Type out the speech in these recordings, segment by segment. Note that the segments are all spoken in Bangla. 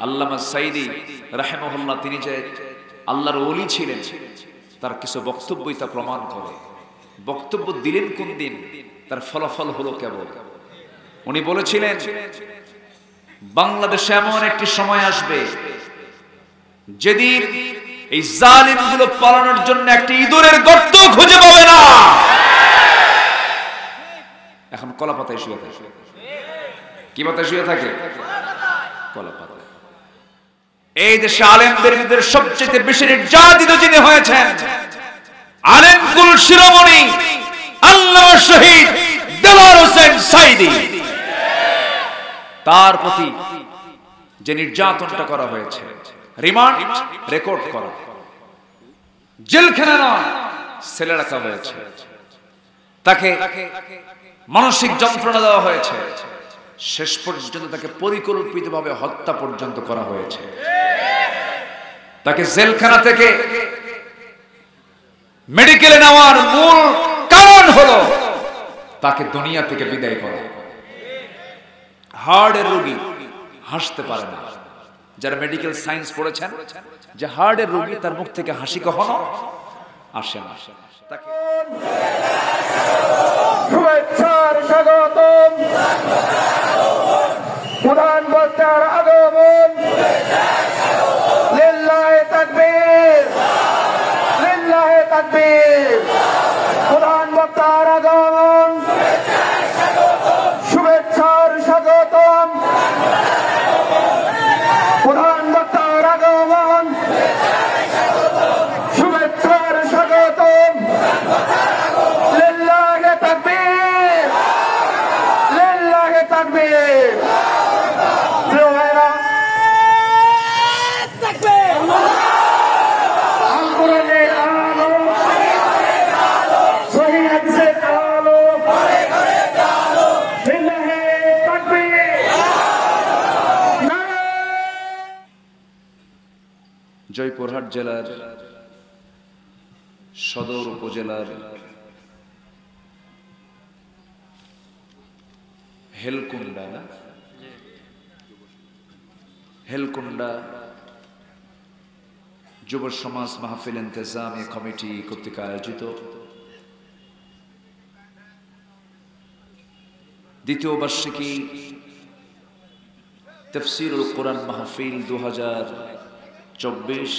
আল্লামা সাইদি রাহিমাহুল্লাহ তিনি যে আল্লাহর ওলি ছিলেন তার কিছু বক্তব্যই তা প্রমাণ করে। বক্তব্য দিলেন কোন দিন, তার ফলাফল হলো কেবল। উনি বলেছিলেন বাংলাদেশে এমন একটি সময় আসবে যেদিন এই জালিমগুলো পালানোর জন্য একটি ইঁদুরের গর্ত খুঁজে পাবে না। এখন কলা পাতায় শুয়ে থাকে। কি পাতায় শুয়ে থাকে? কলা পাতা। এই দেশে আলেমদের ভিতরে সবচেয়ে বেশি নির্যাতিত যিনি হয়েছেন আলেমকুল শিরোমণি আল্লামা শহীদ দেলোয়ার হোসেন সাইদি। তার প্রতি যে নির্যাতনটা করা হয়েছে, রিমান্ড রেকর্ড করা, জেলখানা নয় সেলে রাখা হয়েছে, তাকে মানসিক যন্ত্রণা দেওয়া হয়েছে, শেষ পর্যন্ত তাকে পরিকল্পিতভাবে হত্যা পর্যন্ত করা হয়েছে। তাকে জেলখানা থেকে মেডিকেলে নেওয়ার মূল কারণ হলো তাকে দুনিয়া থেকে বিদায় করা। হার্টের রোগী হাসতে পারে না। যারা মেডিকেল সায়েন্স পড়েছেন, যে হার্টের রোগী তার মুখ থেকে হাসি কখনো আসে না। তাকে শুভেচ্ছার স্বাগতম, প্রধান বক্তার আগমন, লিল্লাহে তাকবীর, লিল্লাহে তাকবীর। প্রধান বক্তার আগমন, শুভেচ্ছার স্বাগতম, প্রধান বক্তার আগমন, শুভেচ্ছার স্বাগতম, লিল্লাহে তাকবীর, লিল্লাহে তাকবীর। প্রিয় ভাইরা, আন্দোলনের আলো, শহীদ হাদিসের আলো, লিল্লাহে তাকবীর। জয়পুরহাট জেলার সদর উপজেলার হেলকুন্ডা যুব সমাজ মাহফিল ইন্তেজামি কমিটি কর্তৃক আয়োজিত দ্বিতীয় বার্ষিকী তাফসীরুল কোরআন মাহফিল 2024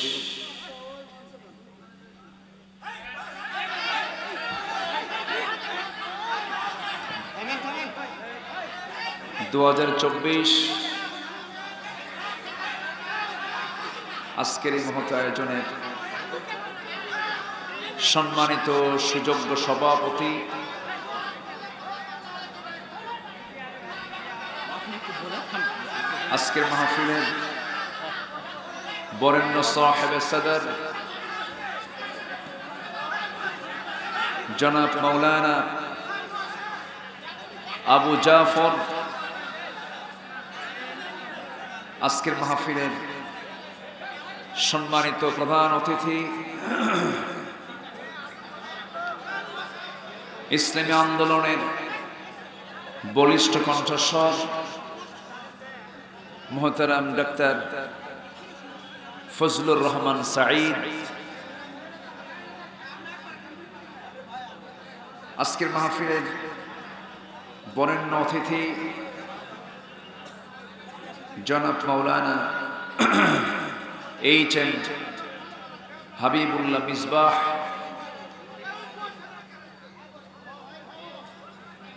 আজকের এই মহৎ আয়োজনের সম্মানিত সুযোগ্য সভাপতি আজকের মাহফিলের বরেণ্য সাহেবে সদর জনাব মাওলানা আবু জাফর, আজকের মাহফিলের সম্মানিত প্রধান অতিথি ইসলামী আন্দোলনের বলিষ্ঠ কণ্ঠস্বর মোহতারাম ডাক্তার ফজলুর রহমান সাঈদ, আজকের মাহফিলের বরেণ্য অতিথি জনাব মাওলানা এইচ.এম. হাবিবুল্লাহ মিসবাহ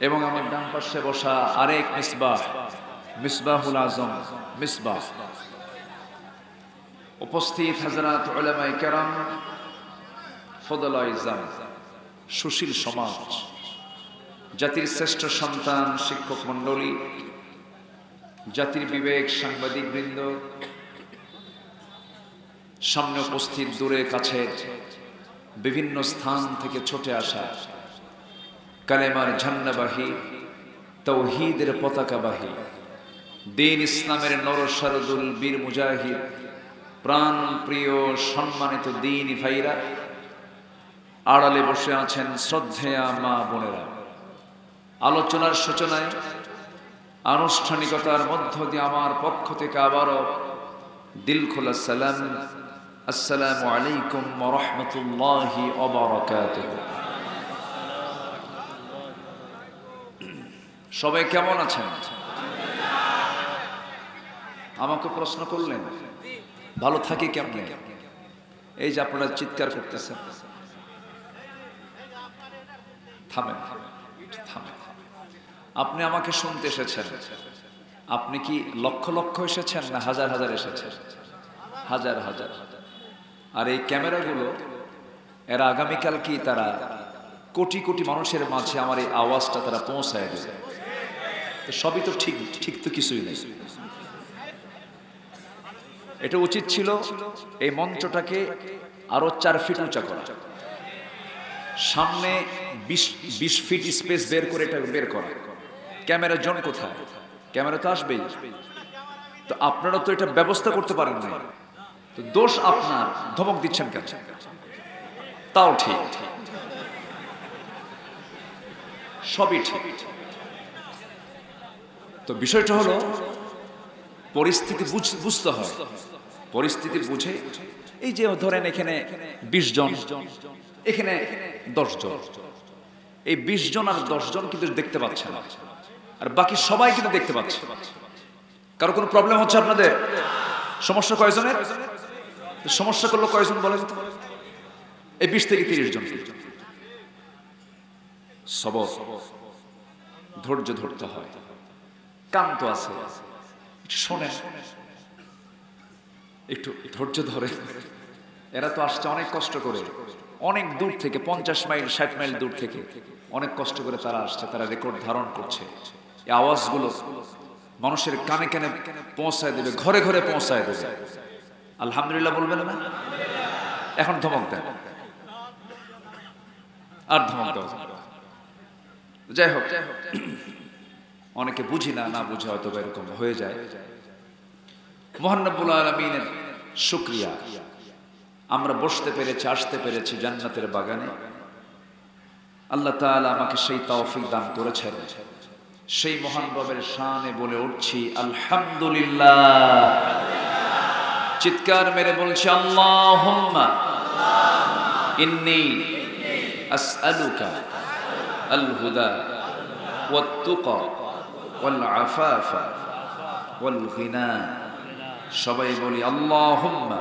এবং আমার ডান পাশে বসা আরেক মিসবাহুল আজম মিসবাহ, উপস্থিত হযরত উলামায়ে কেরাম, ফদলা ইজাম, সুশীল সমাজ, জাতির শ্রেষ্ঠ সন্তান শিক্ষক মণ্ডলী, জাতির বিবেক সাংবাদিক বৃন্দ, সামনে উপস্থিত দূরে কাছে বিভিন্ন স্থান থেকে ছুটে আসা কালেমার ঝান্ডাবাহী, তাওহীদের পতাকাবাহী, দ্বীন ইসলামের নরসারদুল বীর মুজাহিদ, প্রাণ প্রিয় সম্মানিত দ্বীনি ভাইরা, আড়ালে বসে আছেন শ্রদ্ধেয়া মা বোনেরা। আলোচনার সূচনায় আনুষ্ঠানিকতার মধ্য দিয়ে আমার পক্ষ থেকে আবারও দিল খোলা সালাম, আসসালামু আলাইকুম ওয়া রাহমাতুল্লাহি ওয়া বারাকাতুহু। সবাই কেমন আছেন? আমাকে প্রশ্ন করলেন ভালো থাকি কেমনে? এই যে আপনারা চিৎকার করতেছেন, থামেন থামেন। আপনি আমাকে শুনতে এসেছেন, আপনি কি লক্ষ লক্ষ এসেছেন না হাজার হাজার এসেছেন? হাজার হাজার। আর এই ক্যামেরাগুলো এরা আগামীকাল কি তারা কোটি কোটি মানুষের মাঝে আমার এই আওয়াজটা তারা পৌঁছায় দেবে। সবই তো ঠিক, ঠিক তো কিছুই নেই। এটা উচিত ছিল এই মঞ্চটাকে আরো 4 ফিট উঁচা করা, সামনে 20 ফিট স্পেস বের করে এটা বের করা। ক্যামেরার জন্য কোথায়? ক্যামেরা তো আসবেই, তো আপনারা তো এটা ব্যবস্থা করতে পারেন না। তো দোষ আপনার, ধমক দিচ্ছেন কেন? তাও ঠিক, সবই ঠিক। তো বিষয়টা হলো পরিস্থিতি বুঝতে হয়। পরিস্থিতি বুঝে, এই যে ধরেন এখানে 20 জন, এখানে 10 জন, এই 20 জন আর 10 জন কিন্তু দেখতে পাচ্ছে না, আর বাকি সবাই কিন্তু দেখতে পাচ্ছে। কারো কোনো প্রবলেম হচ্ছে আপনাদের? সমস্যা কয়জনের? সমস্যা করলো কয়জন বলেন তো? এই 20 থেকে 30 জন। সবর, ধৈর্য ধরতে হয়। কান তো আছে, শোনেন, একটু ধৈর্য ধরে। এরা তো আসছে অনেক কষ্ট করে, অনেক দূর থেকে, 50 মাইল 60 মাইল দূর থেকে অনেক কষ্ট করে তারা আসছে। তারা রেকর্ড ধারণ করছে। এই আওয়াজগুলো মানুষের কানে কানে পৌঁছায় দেবে, ঘরে ঘরে পৌঁছায় দেবে। আলহামদুলিল্লাহ বলবেন না? এখন ধমক দেন, আর ধমক দাও। যাই হোক, অনেকে বুঝি না, না বুঝে হয়তো এরকম হয়ে যায়। মহান রব্বুল আলামিনের শুকরিয়া, আমরা বসতে পেরেছি, আসতে পেরেছি জান্নাতের বাগানে। আল্লাহ তাআলা আমাকে সেই তৌফিক দান করেছেন। সেই মহান রবের শানে বলে উঠছি আলহামদুলিল্লাহ। চিৎকার মেরে বলছি আল্লাহুম্মা ইন্নী আসআলুকা আল হুদা ওয়াত তুকা ওয়াল আফাফা ওয়াল গিনা। সবাই বলি আল্লাহুম্মা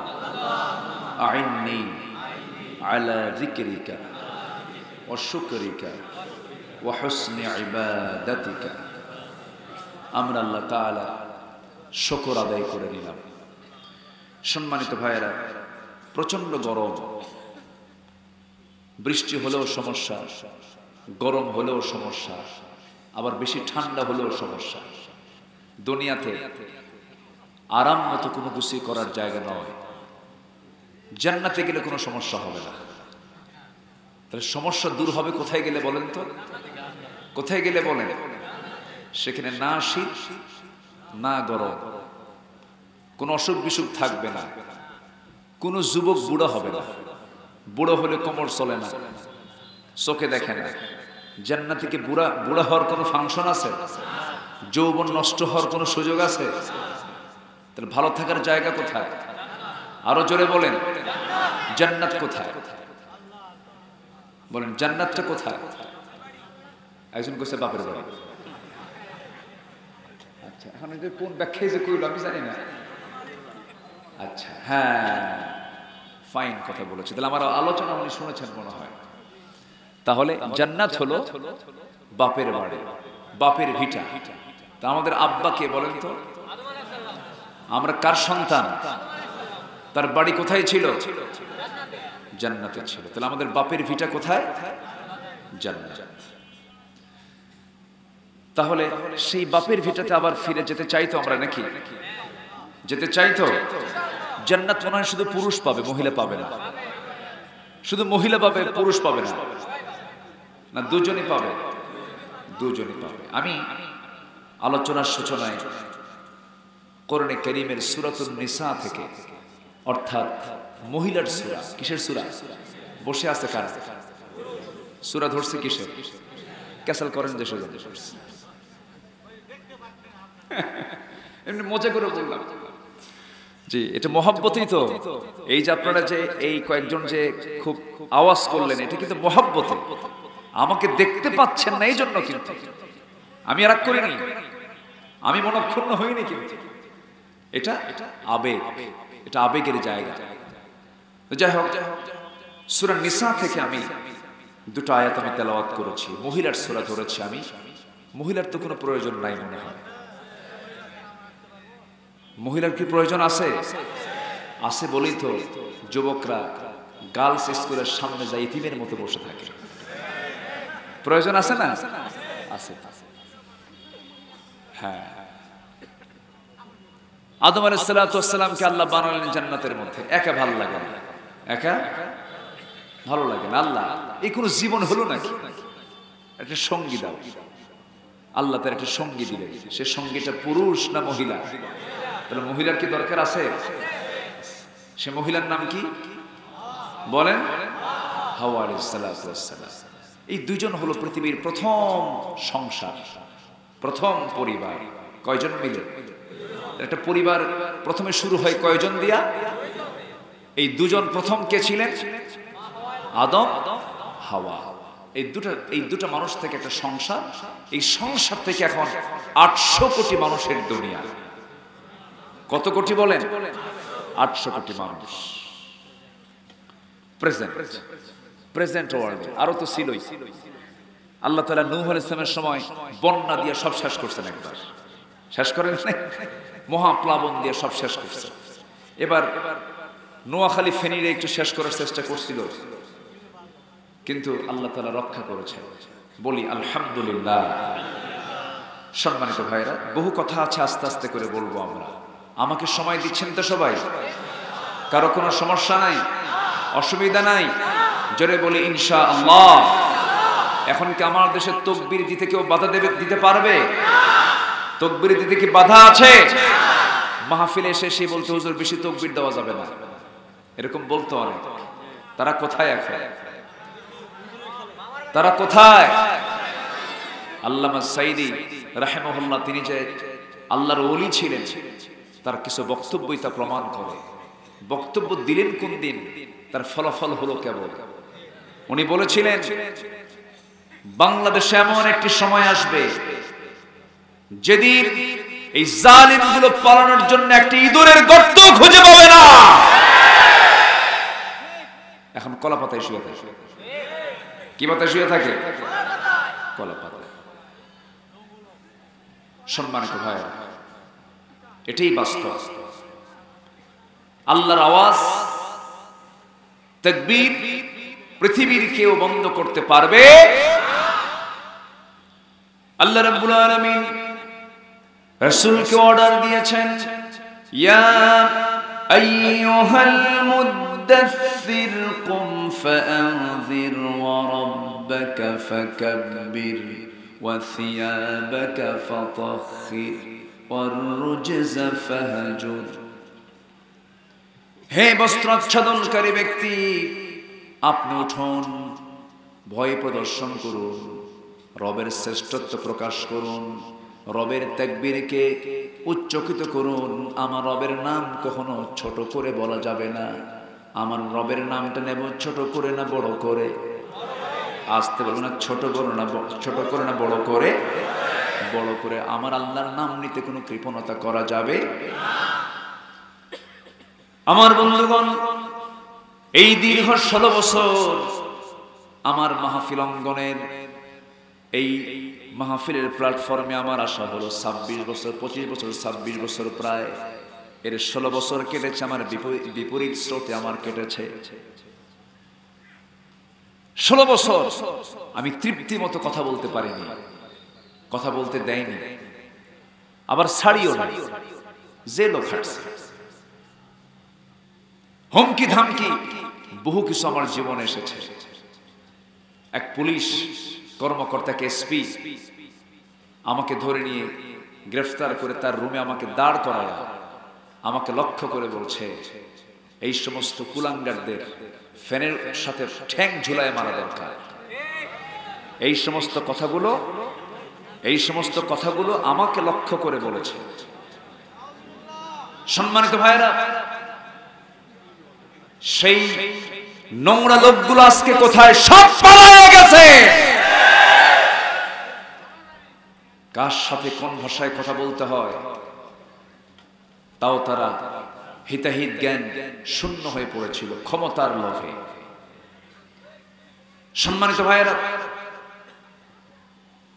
আইন্নি আলা যিকরিকা ওয়া শুকরিকা ওয়া হুসনি ইবাদাতিকা। আমরা আল্লাহ তাআলা শুকর আদায় করে নিলাম। সম্মানিত ভাইয়েরা, প্রচন্ড গরম, বৃষ্টি হলেও সমস্যা, গরম হলেও সমস্যা, আবার বেশি ঠান্ডা হলেও সমস্যা। দুনিয়াতে আরাম মতো কোনো কিছুই করার জায়গা নয়। জান্নাতে গেলে কোনো সমস্যা হবে না। তাহলে সমস্যা দূর হবে কোথায় গেলে বলেন তো? কোথায় গেলে বলেন? সেখানে না শীত না গরম, কোনো অসুখ বিসুখ থাকবে না, কোনো যুবক বুড়ো হবে না। বুড়ো হলে কোমর চলে না, চোখে দেখে না। জান্নাতে কি বুড়া হওয়ার কোনো ফাংশন আছে? যৌবন নষ্ট হওয়ার কোনো সুযোগ আছে? তাহলে ভালো থাকার জায়গা কোথায়? আরো জোরে বলেন, জান্নাত কোথায়? বলেন জান্নাতটা কোথায়? একজন কইছে বাপের বাড়ি। আচ্ছা, এখন এটা কোন ব্যাখ্যায় যে কইল আমি জানি না। আচ্ছা, হ্যাঁ, ফাইন কথা বলেছে। তাহলে আমার আলোচনা উনি শুনেছেন মনে হয়। তাহলে জান্নাত হলো বাপের বাড়ি, বাপের ভিটা। তা আমাদের আব্বা কে বলেন তো? আমরা কার সন্তান? তার বাড়ি কোথায় ছিল? জান্নাতে ছিল। তাহলে আমাদের বাপের ভিটা কোথায়? জান্নাত। তাহলে সেই বাপের ভিটাতে আবার ফিরে যেতে চাইতো আমরা নাকি? যেতে চাইতো? জান্নাত মনে হয় শুধু পুরুষ পাবে, মহিলা পাবে না। শুধু মহিলা পাবে, পুরুষ পাবে না, না দুজনই পাবে? দুজনই পাবে। আমি আলোচনার সূচনায় কোরআনে কারীমের সূরাতুন নিসা থেকে, অর্থাৎ মহিলার সূরা। কিসের সূরা? বসে আছে কার? সূরা ধরছে কিসের? ক্যাসেল করেন দেশে এমনি মজা করে বললাম। জি, এটা মহব্বতই তো। এই যে আপনারা যে এই কয়েকজন যে খুব আওয়াজ করলেন, এটা কিন্তু মহব্বতে। আমাকে দেখতে পাচ্ছেন না এই জন্য, কিন্তু আমি রাগ করিনি, আমি মনক্ষুণ্ণ হইনি, কিন্তু এটা আবেগ, এটা আবেগের জায়গা। যাই হোক, সূরা নিসা থেকে আমি দুটো আয়াত আমি তেলাওয়াত করেছি। মহিলার সূরা ধরেছি আমি। মহিলার তো কোনো প্রয়োজন নাই মনে হয়। মহিলার কি প্রয়োজন আছে? আছে বলেই তো যুবকরা গার্লস স্কুলের সামনে যায় ইতিমের মতো বসে থাকে। প্রয়োজন আছে না? আছে। হ্যাঁ, আদম আলাইহিস সালাতু ওয়াস সালামকে আল্লাহ বানালেন জান্নাতের মধ্যে। একা ভালো লাগে না, একা ভালো লাগে না। আল্লাহ এই কোন জীবন হলো নাকি? একটা সঙ্গী দাও। আল্লাহ তার একটা সঙ্গী দিলেন। সে সঙ্গীটা পুরুষ না মহিলা? তাহলে মহিলার কি দরকার আছে? সে মহিলার নাম কি বলেন? হাওয়া আলাইহিস সালাতু ওয়াস সালাম। এই দুইজন হলো পৃথিবীর প্রথম সংসার, প্রথম পরিবার। কয়জন মিলে একটা পরিবার প্রথমে শুরু হয়? কয়জন দিয়া? এই দুজন প্রথম কে ছিলেন? আদম, হাওয়া। এই দুটো মানুষ থেকে একটা সংসার। এই সংসার থেকে এখন 800 কোটি মানুষের দুনিয়া। কত কোটি বলেন? 800 কোটি মানুষ প্রেজেন্ট ওয়ার্ল্ড। আরো তো ছিলই। আল্লাহ তাআলা নূহ আলাইহিস সালামের সময় বন্যা দিয়ে সব শেষ করছেন। একবার শেষ করেন নাই? মহাপ্লাবন দিয়ে সব শেষ করছেন। এবার নোয়াখালী ফেনীরে একটু শেষ করার চেষ্টা করছিল, কিন্তু আল্লাহ তাআলা রক্ষা করেছেন। বলি আলহামদুলিল্লাহ। সম্মানিত ভাইরা, বহু কথা আছে, আস্তে আস্তে করে বলবো আমরা। আমাকে সময় দিচ্ছেন তো সবাই? কারো কোনো সমস্যা নাই, অসুবিধা নাই? জোরে বলি ইনশাআল্লাহ। এখন কি আমার দেশে তাকবীর দিতে কেউ বাধা দিতে পারবে? তাকবীর দিতে কি বাধা আছে? মাহফিলে এসে সে বলতে, হুজুর বেশি তাকবীর দেওয়া যাবে না, এরকম বলতো অনেক। তারা কোথায় এখন? তারা কোথায়? আল্লামা সাইদি রাহিমাহুল্লাহ, তিনি যে আল্লাহর ওলি ছিলেন, তার কিছু বক্তব্যই তা প্রমাণ করে। বক্তব্য দিলেন কোন দিন, তার ফলাফল হলো কেবল। উনি বলেছিলেন, বাংলাদেশে এমন একটি সময় আসবে যেদিন এই জালিমগুলো পালানোর জন্য একটি ইঁদুরের গর্ত খুঁজে পাবে না। এখন কলা পাতায় শুয়ে থাকে। কি পাতায় শুয়ে থাকে? কলা পাতায়। সম্মানিত ভাইরা, এটাই বাস্তব। আল্লাহর আওয়াজ, তাকবীর পৃথিবীর কেউ বন্ধ করতে পারবে? আল্লাহ রাব্বুল আলামিন রাসূলকে অর্ডার দিয়েছেন, ইয়া আইয়ুহাল মুদ্দাসসির কুম ফাআনযির ওয়া রাব্বাকা ফাকাব্বির ওয়া সিয়াবাকা ফাতাহহির ওয়ার রুজজা ফাহজুর। হে বস্ত্রাচ্ছাদনকারী ব্যক্তি, আপনি উঠুন, ভয় প্রদর্শন করুন, রবের শ্রেষ্ঠত্ব প্রকাশ করুন, রবের তাকবীরকে উচ্চকিত করুন। আমার রবের নাম কখনো ছোট করে বলা যাবে না। আমার রবের নামটা নেব ছোট করে না বড় করে? আসতে বলবো না, ছোট করে না বড় করে? বড় করে। আমার আল্লাহর নাম নিতে কোনো কৃপণতা করা যাবে? আমার বন্ধুগণ, এই দীর্ঘ 16 বছর আমার মাহফিল অঙ্গনের, এই মাহফিলের প্ল্যাটফর্মে আমার আসা হলো 26 বছর, 25 বছর, 26 বছর প্রায়। এর 16 বছর কেটেছে আমার বিপরীত স্রোতে আমার কেটেছে। 16 বছর আমি তৃপ্তি মতো কথা বলতে পারিনি, কথা বলতে দেয়নি, আবার ছাড়িও না। জেলও খাটছে, হুমকি ধামকি, বহু কিছু আমার জীবনে এসেছে। এক পুলিশ কর্মকর্তাকে, এসপি, আমাকে ধরে নিয়ে গ্রেফতার করে তার রুমে আমাকে দাঁড় করায় আমাকে লক্ষ্য করে বলছে, এই সমস্ত কুলাঙ্গারদের ফ্যানের সাথে ঠ্যাং ঝুলায় মারা দরকার। এই সমস্ত কথাগুলো আমাকে লক্ষ্য করে বলেছে। সম্মানিত ভাইরা, সেই নোংরা লোকগুলো আজকে কোথায়? সব পালায়ে গেছে। কার সাথে কোন ভাষায় কথা বলতে হয় তাও তারা হিতাহিত জ্ঞান শূন্য হয়ে পড়েছিল ক্ষমতার লোভে। সম্মানিত ভাইয়েরা,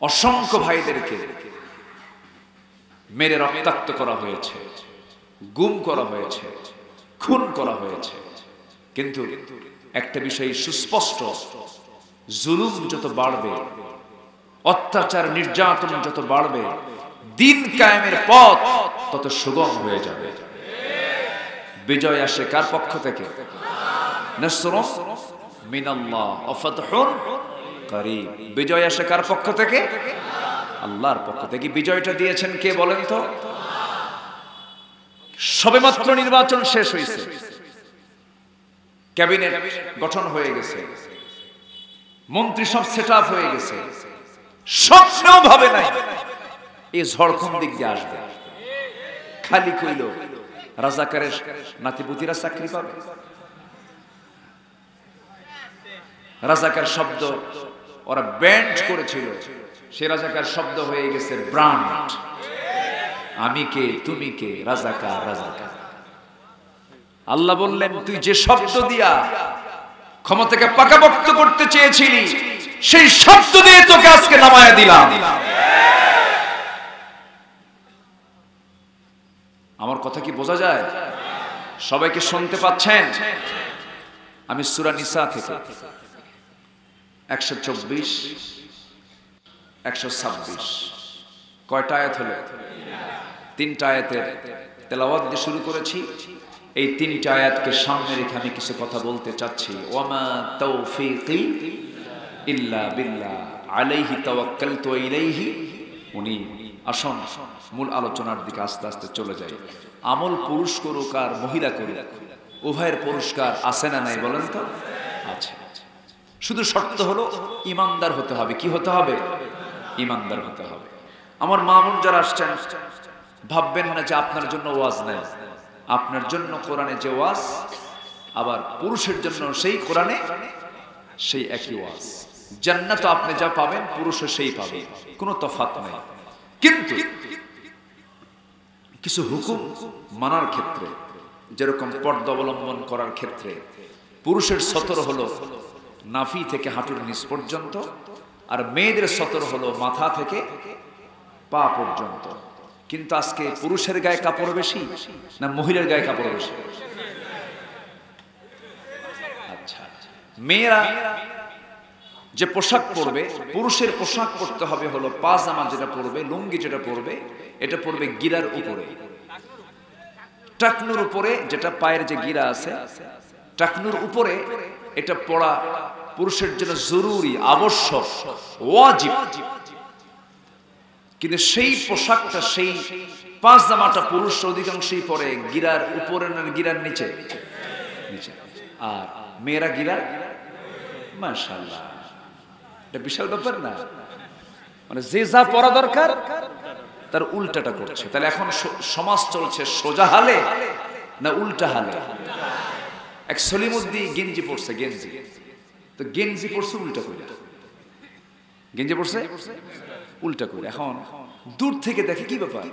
অসংখ্য ভাইদেরকে মেরে রক্তাক্ত করা হয়েছে, গুম করা হয়েছে, খুন করা হয়েছে। কিন্তু একটা বিষয় সুস্পষ্ট, জুলুম যত বাড়বে, অত্যাচার নির্যাতন যত বাড়বে, দিন কায়েমের পথ তত সুগম হয়ে যাবে। বিজয় আসে কার পক্ষ থেকে? নাসরুম মিনাল্লাহ ওয়া ফাতহুন করিব। বিজয় আসে কার পক্ষ থেকে? আল্লাহর পক্ষ থেকে। বিজয়টা দিয়েছেন কে বলেন তো? সবেমাত্র নির্বাচন শেষ হয়েছে, ক্যাবিনেট গঠন হয়ে গেছে, মন্ত্রী সব সেট আপ হয়ে গেছে, স্বপ্নেও ভাবে নাই এই ঝড় কোন দিক দিয়ে আসবে। খালি কইল রাজাকারের নাতিপুতিরা চাকরি পাবে। রাজাকার শব্দ ওরা ব্যান্ড করেছিল, সে রাজাকার শব্দ হয়ে গেছে ব্র্যান্ড। আমি কে, তুমি কে, রাজাকার রাজাকার। আল্লাহ বললেন, তুই যে শব্দ দিয়া ক্ষমতাকে পাকাপোক্ত করতে চেয়েছিলি, সেই শব্দ দিয়ে তোকে আজকে নামায়া দিলাম। আমার কথা কি বোঝা যায়? সবাইকে শুনতে পাচ্ছেন? আমি সূরা নিসা থেকে 124, 126 কয়টা আয়াত হলো? 3টা আয়াতের তেলাওয়াত দিয়ে শুরু করেছি। এই 3টা আয়াতকে সামনে রেখে আমি কিছু কথা বলতে চাচ্ছি। ওয়ামা তাওফীকি ইল্লা বিল্লাহ আলাইহি তাওয়াক্কালতু ওয়া ইলাইহি উনীব। আসুন মূল আলোচনার দিকে আস্তে আস্তে চলে যাই। আমল পুরুষ করুক আর মহিলা করুক, উভয়ের পুরস্কার আছে না নাই বলেন তো? আছে। শুধু শর্ত হলো ইমানদার হতে হবে। কি হতে হবে? ইমানদার হতে হবে। আমার মা বোন যারা আসছেন, ভাববেন না যে আপনার জন্য ওয়াজ নাই। আপনার জন্য কোরআনে যে ওয়াজ, আবার পুরুষের জন্য সেই কোরআনে সেই একই ওয়াজ। জান্নাত আপনি যা পাবেন পুরুষও সেই পাবে, কোনো তফাৎ নাই। কিন্তু কিছু হুকুম মানার ক্ষেত্রে, যেরকম পর্দা অবলম্বন করার ক্ষেত্রে, পুরুষের সতর হলো নাভি থেকে হাঁটুর নিচ পর্যন্ত, আর মেয়েদের সতর হলো মাথা থেকে পা পর্যন্ত। কিন্তু আজকে পুরুষের গায়ে কাপড় বেশি না মহিলার গায়ে কাপড় বেশি? আচ্ছা, মেয়েরা যে পোশাক পরবে, পুরুষের পোশাক পরতে হবে হলো পাজামা যেটা পরবে, লুঙ্গি যেটা পরবে, এটা পরবে গিরার উপরে, টাকনুর উপরে, যেটা পায়ের যে গিরা আছে টাকনুর উপরে, এটা পরা পুরুষের জন্য জরুরি, আবশ্যক, ওয়াজিব। কিন্তু সেই পোশাকটা, সেই পাজামাটা পুরুষ অধিকাংশই পরে গিরার উপরে না গিরার নিচে? নিচে। আর মেয়েরা গিরার, মাশাআল্লাহ, এটা বিশাল ব্যাপার না? মানে যে যা পরা দরকার তার উল্টাটা করছে। তাহলে এখন সমাজ চলছে সোজা হালে না উল্টা হালে? এক সলিমুদ্দিন গেঞ্জি পড়ছে, গেঞ্জি তো গেঞ্জি পড়ছে উল্টা করে, গেঞ্জি পড়ছে উল্টা করে। এখন দূর থেকে দেখে কি ব্যাপার,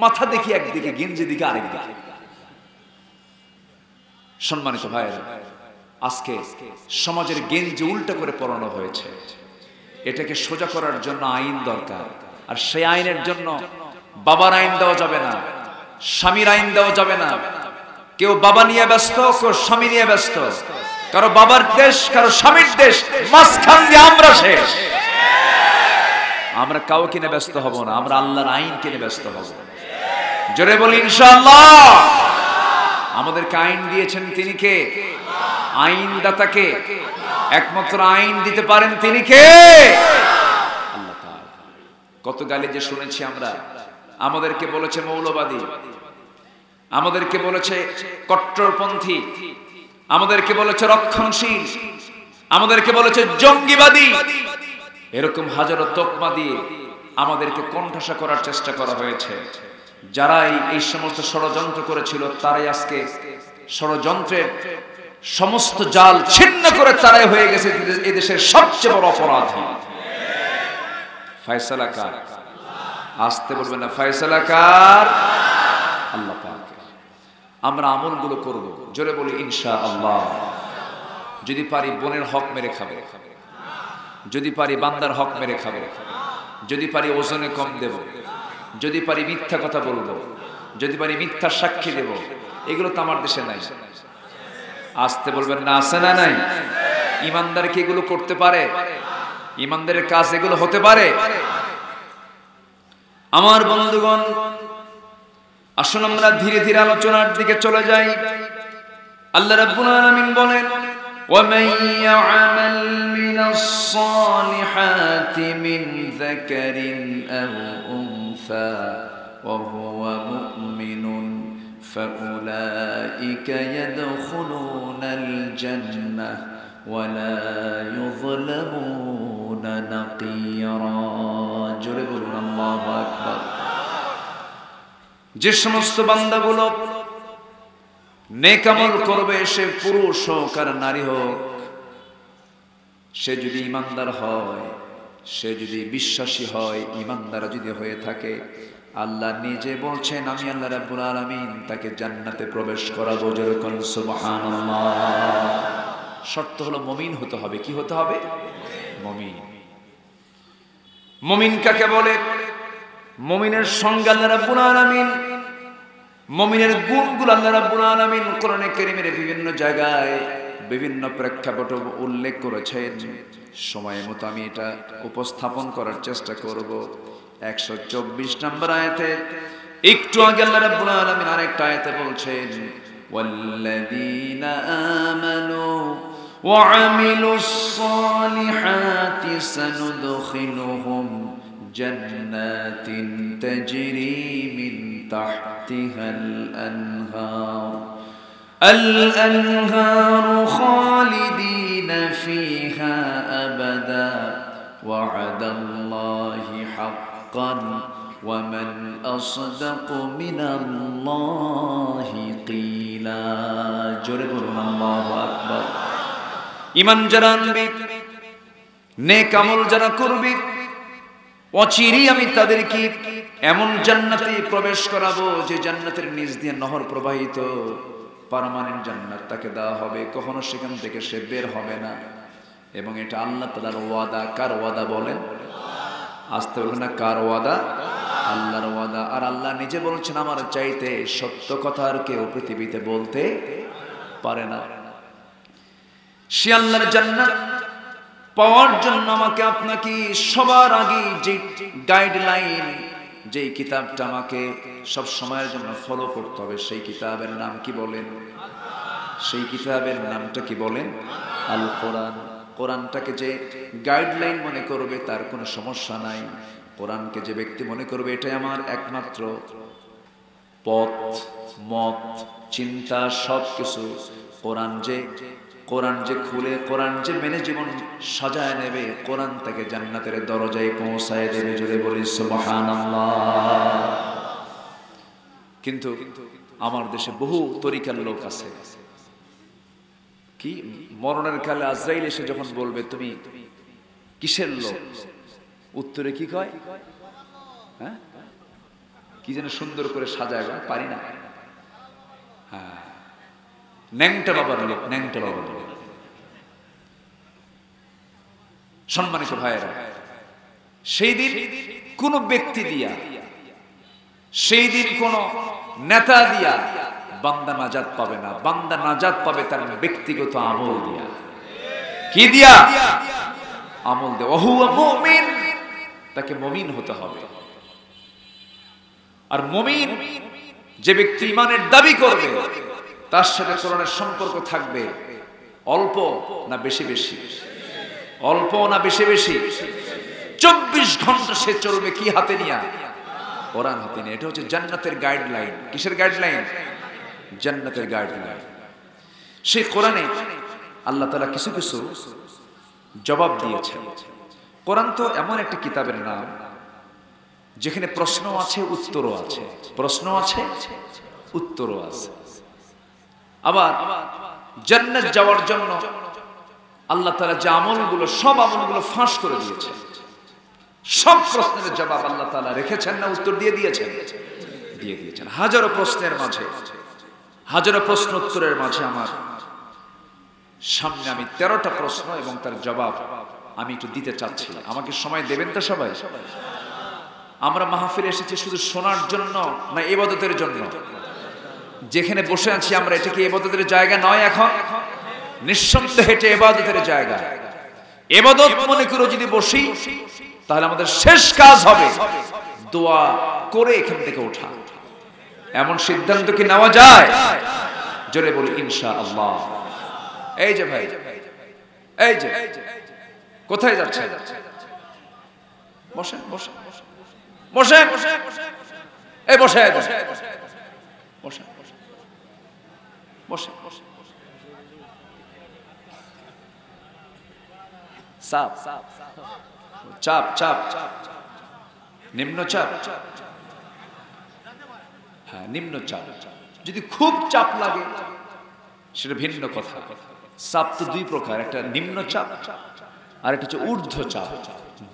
মাথা দেখি একদিকে, গেঞ্জি দিকে আরেক দিকে। সম্মানিত ভাইয়েরা, আজকে সমাজের গেঞ্জি উল্টা করে পরানো হয়েছে। এটাকে সোজা করার জন্য আইন দরকার, আর সেই আইনের জন্য বাবার আইন দেওয়া যাবে না, স্বামীর আইন দেওয়া যাবে না। কেউ বাবা নিয়ে ব্যস্ত, কেউ স্বামী নিয়ে ব্যস্ত, কারো বাবার দেশ, কারো স্বামীর দেশ, মাঝখান দিয়ে আমরা শেষ। আমরা কাউ কিনে ব্যস্ত হব না, আমরা আল্লাহর আইন কিনে ব্যস্ত হব। জোরে বলি ইনশাআল্লাহ। আমাদেরকে আইন দিয়েছেন তিনি কে? আইনদাতা কে? একমাত্র আইন দিতে পারেন তিনি কে? আল্লাহ তাআলা। কত গালি যে শুনেছি আমরা। আমাদেরকে বলেছে মৌলবাদী, আমাদেরকে বলেছে কট্টরপন্থী, আমাদেরকে বলেছে রক্ষণশীল, আমাদেরকে বলেছে জঙ্গিবাদী। এরকম হাজারো তকমা দিয়ে আমাদেরকে কোণঠাসা করার চেষ্টা করা হয়েছে। যারাই এই সমস্ত ষড়যন্ত্র করেছিল, তারাই আজকে ষড়যন্ত্রের সমস্ত জাল ছিন্ন করে তারাই হয়ে গেছে এই দেশের সবচেয়ে বড় অপরাধী। ফয়সালা কার? আসতে বলবেন না, ফয়সালা কার? আল্লাহ পাক। আমরা আমলগুলো করব, জোরে বলি ইনশাআল্লাহ। যদি পারি বোনের হক মেরে খাবে, যদি পারি বান্দার হক মেরে খাবে, যদি পারি ওজনে কম দেব, যদি পারি মিথ্যা কথা বলবো, যদি পারি মিথ্যা সাক্ষী দেব। এগুলো তো আমার দেশে নাই। আসতে বলবেন না, আছে না নাই? ইমানদার কি এগুলো করতে পারে? ইমানদারের কাজ এগুলো হতে পারে? আমার বন্ধুগণ, আসুন আমরা ধীরে ধীরে আলোচনার দিকে চলে যাই। আল্লাহ রাব্বুল আলামিন বলেন, وَمَن يَعْمَلْ مِنَ الصَّالِحَاتِ مِنْ ذَكَرٍ أَوْ أُنثَىٰ وَهُوَ مُؤْمِنٌ فَأُولَٰئِكَ يَدْخُلُونَ الْجَنَّةَ وَلَا يُظْلَمُونَ نَقِيرًا। জোরে বলুন আল্লাহু আকবার। যে সমস্ত বান্দাগুলো নেক আমল করবে, সে পুরুষ হোক আর নারী হোক, সে যদি ইমানদার হয়, সে যদি বিশ্বাসী হয়, ইমানদার যদি হয়ে থাকে, আল্লাহ নিজে বলছেন আমি আল্লাহ রাব্বুল আলামিন তাকে জান্নাতে প্রবেশ করাবো। জোরে বলুন সুবহানাল্লাহ। শর্ত হলো মুমিন হতে হবে। কি হতে হবে? মুমিন। মুমিন কাকে বলে? মুমিনের সংজ্ঞা আল্লাহ রাব্বুল আলামিন, মুমিনের গুণগুলো আল্লাহ রাব্বুল আলামিন কোরআনে কারীমের বিভিন্ন জায়গায় বিভিন্ন প্রেক্ষাপটে উল্লেখ করেছেন। সময় মতো আমি এটা উপস্থাপন করার চেষ্টা করব। 124 নম্বর আয়াতে একটু আগে আল্লাহ রাব্বুল আলামিন আরেকটা আয়াতে বলছেন, ওয়াল্লাযীনা আমানু ওয়া আমিলুস সালিহাতি সানুদখিলুহুম জান্নাতিন তাজরি মিন তাহতিহাল আনহার খালিদিনা ফিহা আবাদা ওয়া'দাল্লাহি হাক্কান ওয়া মান আসদাকু মিনাল্লাহি কিলা। জোরে বলুন আল্লাহু আকবার। ঈমান যারা আনবে, নেক আমল যারা করবে, অচিরেই আমি তাদেরকে এমন জান্নাতে প্রবেশ করাবো যে জান্নাতের নিচ দিয়ে নহর প্রবাহিত, পার্মানেন্ট জান্নাত তাকে দেওয়া হবে, কখনো সেখান থেকে সে বের হবে না। এবং এটা আল্লাহ তাআলার ওয়াদা। কার ওয়াদা বলেন? আসতে বলবেন না, কার ওয়াদা? আল্লাহর ওয়াদা। আর আল্লাহ নিজে বলছেন আমার চাইতে সত্য কথা আর কেউ পৃথিবীতে বলতে পারে না। সে আল্লাহর জান্নাত পাওয়ার জন্য আমাকে আপনাকে সবার আগে যে গাইডলাইন, যেই কিতাবটা আমাকে সব সময়ের জন্য ফলো করতে হবে, সেই কিতাবের নাম কি বলেন? সেই কিতাবের নামটা কি বলেন? আল কোরআন। কোরআনটাকে যে গাইডলাইন মনে করবে তার কোনো সমস্যা নাই। কোরআনকে যে ব্যক্তি মনে করবে এটাই আমার একমাত্র পথ, মত, চিন্তা, সব কিছু, কোরআন যে খুলে, কোরআন যে মেনে জীবন সাজায় নেবে, কোরআন তাকে জান্নাতের দরজায় পৌঁছায় দেবে। জোরে বলি সুবহানাল্লাহ। কিন্তু আমার দেশে বহু তরিকার লোক আছে, কি মরণের কালে আজরাইল এসে যখন বলবে তুমি কিসের লোক, উত্তরে কি কয়? হ্যাঁ, কি যেন সুন্দর করে সাজায়, পারি না। হ্যাঁ, ন্যাংটা বাবার লোক, ন্যাংটা বাবার লোক। সম্মানিত ভাইয়েরা, সেই দিন কোন ব্যক্তি দিয়া, সেই দিন কোন নেতা দিয়া বান্দা নাজাত পাবে না। বান্দা নাজাত পাবে তার ব্যক্তিগত আমল দিয়া। কি দিয়া? আমল দিয়া। ওহুয়া মুমিন, তাকে মুমিন হতে হবে। আর মুমিন যে ব্যক্তি ঈমানের দাবি করবে, তার সাথে কোরআনের সম্পর্ক থাকবে অল্প না বেশি বেশি? অল্প না বেশি বেশি? 24 ঘন্টা সে চলবে কি হাতে নিয়ে? কোরআন হাতে নিয়ে। এটা হচ্ছে জান্নাতের গাইডলাইন। কিসের গাইডলাইন? জান্নাতের গাইডলাইন। সেই কোরআনে আল্লাহ তাআলা কিছু কিছু জবাব দিয়েছেন। কোরআন তো এমন একটা কিতাবের নাম যেখানে প্রশ্ন আছে, উত্তরও আছে। প্রশ্ন আছে, উত্তরও আছে। আবার জান্নাত যাওয়ার জন্য আল্লাহ তাআলা যে আমলগুলো, সব আমলগুলো ফাঁস করে দিয়েছে। সব প্রশ্নের জবাব আল্লাহ তাআলা রেখেছেন না উত্তর দিয়ে দিয়েছেন? দিয়ে দিয়েছেন। হাজারো প্রশ্নের মাঝে, হাজারো প্রশ্ন উত্তরের মাঝে আমার সামনে আমি 13টা প্রশ্ন এবং তার জবাব আমি একটু দিতে চাচ্ছি। আমাকে সময় দেবেন তো সবাই? আমরা মাহফিলে এসেছি শুধু শোনার জন্য না ইবাদতের জন্য? যেখানে বসে আছি আমরা, এটা কি ইবাদতের জায়গা নয়? এখন নিঃসন্দেহে এটা ইবাদতের জায়গা। ইবাদত মনে করে যদি বসি তাহলে আমাদের শেষ কাজ হবে দোয়া করে এখান থেকে ওঠা। এমন সিদ্ধান্ত কি নেওয়া যায়? জোরে বলি ইনশাআল্লাহ। এই যে ভাই, এই যে কোথায় যাচ্ছেন? বসেন বসেন বসেন, এই বসে বসেন বসেন বসেন। চাপ চাপ চাপ নিম্ন চাপ, হ্যাঁ নিম্ন চাপ। যদি খুব চাপ লাগে সেটা ভিন্ন কথা। চাপ তো দুই প্রকার, একটা নিম্ন চাপ আর একটা হচ্ছে ঊর্ধ্ব চাপ।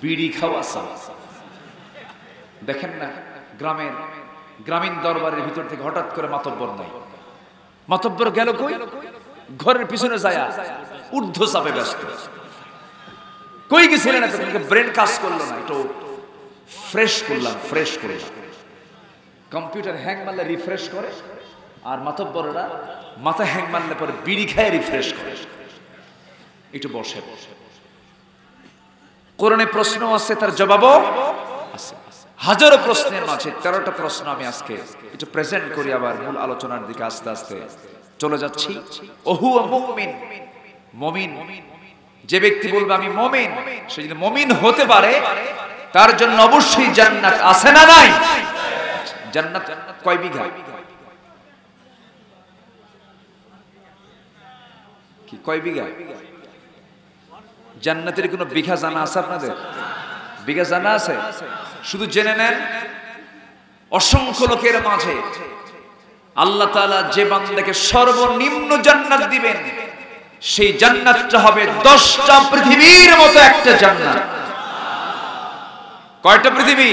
বিড়ি খাওয়া চাপ। দেখেন না গ্রামীণ দরবারের ভিতর থেকে হঠাৎ করে মাতব্বর নাই, মাতব্বর গেল কই? ঘরের পিছনে যায় ঊর্ধ্ব চাপে ব্যস্ত। কই গেছিলেন? ব্রেন কাজ করলো না, একটু ফ্রেশ করলাম। কম্পিউটার হ্যাং মারলে রিফ্রেশ করে, আর মাতব্বররা মাথা হ্যাং মারলে পরে বিড়ি খায় রিফ্রেশ করে। একটু বসে বসে কোরআনে প্রশ্ন আছে, তার জবাবও আছে। হাজারো প্রশ্নের মাঝে 13টা প্রশ্ন আমি আজকে একটু প্রেজেন্ট করি, আবার মূল আলোচনার দিকে আস্তে আস্তে চলে যাচ্ছি। ওহুয়া মুমিন, মুমিন যে ব্যক্তি বলবে আমি মুমিন, সে যদি মুমিন হতে পারে তার জন্য অবশ্যই জান্নাত আছে না নাই? জান্নাত কয় বিঘা? কি কয় বিঘা? জান্নাতের কোনো বিঘা জানা আছে আপনাদের? বিঘা জানা আছে? শুধু জেনে নেন, অসংখ্য লোকের মাঝে আল্লাহ তাআলা যে বান্দাকে সর্বনিম্ন জান্নাত দিবেন, সেই জান্নাতটা হবে 10টা পৃথিবীর মতো একটা জান্নাত। কয়টা পৃথিবী?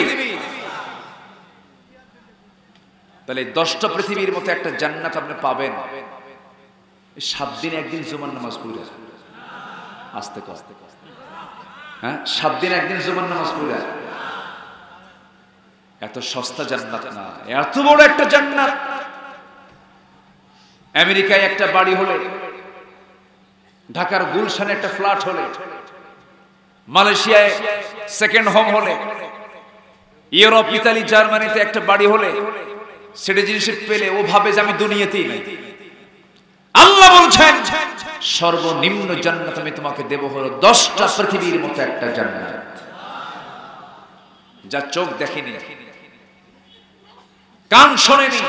তাহলে 10টা পৃথিবীর মতো একটা জান্নাত আপনি পাবেন 7 দিনে একদিন জুমার নামাজ পড়ে। আস্তে আস্তে, হ্যাঁ 7 দিনে একদিন জুমার নামাজ পড়ে। এত সস্তা জান্নাত না, এত বড় একটা জান্নাত। আমেরিকায় একটা বাড়ি হলে, ঢাকার গুলশানে একটা ফ্ল্যাট হলে, মালয়েশিয়ায় সেকেন্ড হোম হলে, ইউরোপ, ইতালি, জার্মানিতে একটা বাড়ি হলে, সিটিজেনশিপ পেলে ও ভাবে যে আমি দুনিয়াতেই নাই। আল্লাহ বলছেন সর্বনিম্ন জান্নাত আমি তোমাকে দেব হলো 10টা পৃথিবীর মতো একটা জান্নাত, যা চোখ দেখেনি, কান শোনেনি,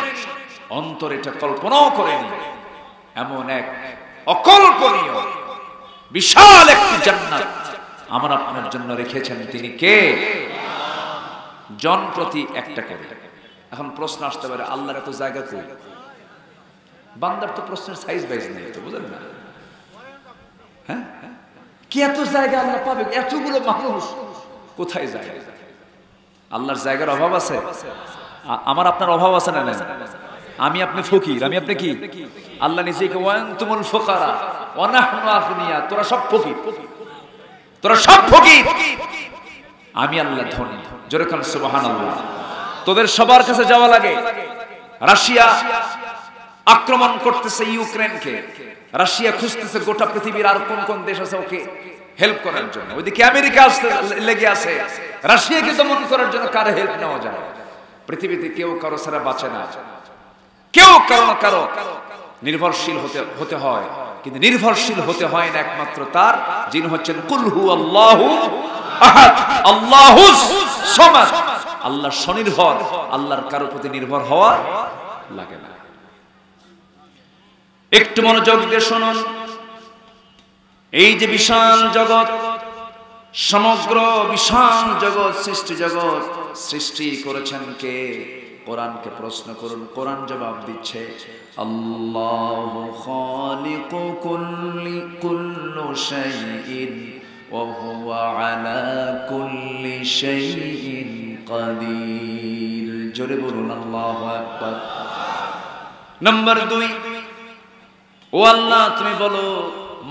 অন্তর এটা কল্পনাও করেনি। এমন এক অকল্পনীয় বিশাল একটি জান্নাত আমার আপনার জন্য রেখেছেন। তিনি কে? জন প্রতি একটা করে। এখন প্রশ্ন আসতে পারে, আল্লাহর এত জায়গা কই? বান্দার তো প্রশ্নের সাইজ বাইজ নেই, তো বুঝলেন না? হ্যাঁ, কি এত জায়গা আল্লাহ পাবে? এতগুলো মানুষ কোথায় যায়? আল্লাহর জায়গার অভাব আছে? আমার আপনার অভাব আছে না? আমি আপনি ফকির, আমি আপনি কি? আল্লাহ নিজেই কে ওয়ান্তুমুল ফুকারা ওয়া নাহনু আগনিয়া। তোরা সব ফকির, তোরা সব ফকির, আমি আল্লাহ ধনী। জোরে কান সুবহানাল্লাহ। তোদের সবার কাছে যাওয়া লাগে। রাশিয়া আক্রমণ করতেছে ইউক্রেনকে, রাশিয়া খুঁজতেছে গোটা পৃথিবীর আর কোন কোন দেশ আছে ওকে হেল্প করার জন্য। ওইদিকে আমেরিকা আসতে লেগে আছে রাশিয়াকে দমন করার জন্য। কার হেল্প নেওয়া যায়? পৃথিবীতে কেউ কারো ছাড়া বাঁচে না, কেউ কারো না কারো নির্ভরশীল হতে হয়। কিন্তু নির্ভরশীল হতে হয় না একমাত্র তার, যিনি হচ্ছেন কুল হু আল্লাহু আহাদ আল্লাহুস সামাদ। আল্লাহ স্বনির্ভর, আল্লাহর কারো প্রতি নির্ভর হওয়া লাগে না। একটু মনোযোগ দিয়ে শুনুন। এই যে বিশাল জগৎ, সমগ্র বিশাল জগৎ, সৃষ্টি জগৎ সৃষ্টি করেছেন কে? কোরআনকে প্রশ্ন করুন, কোরআন জবাব দিচ্ছে আল্লাহু খালিকু কুল্লু শাইইন ওয়া হুয়া আলা কুল্লি শাইইন কাদির। জোরে বলুন আল্লাহু আকবার। নাম্বার 2, ও আল্লাহ তুমি বলো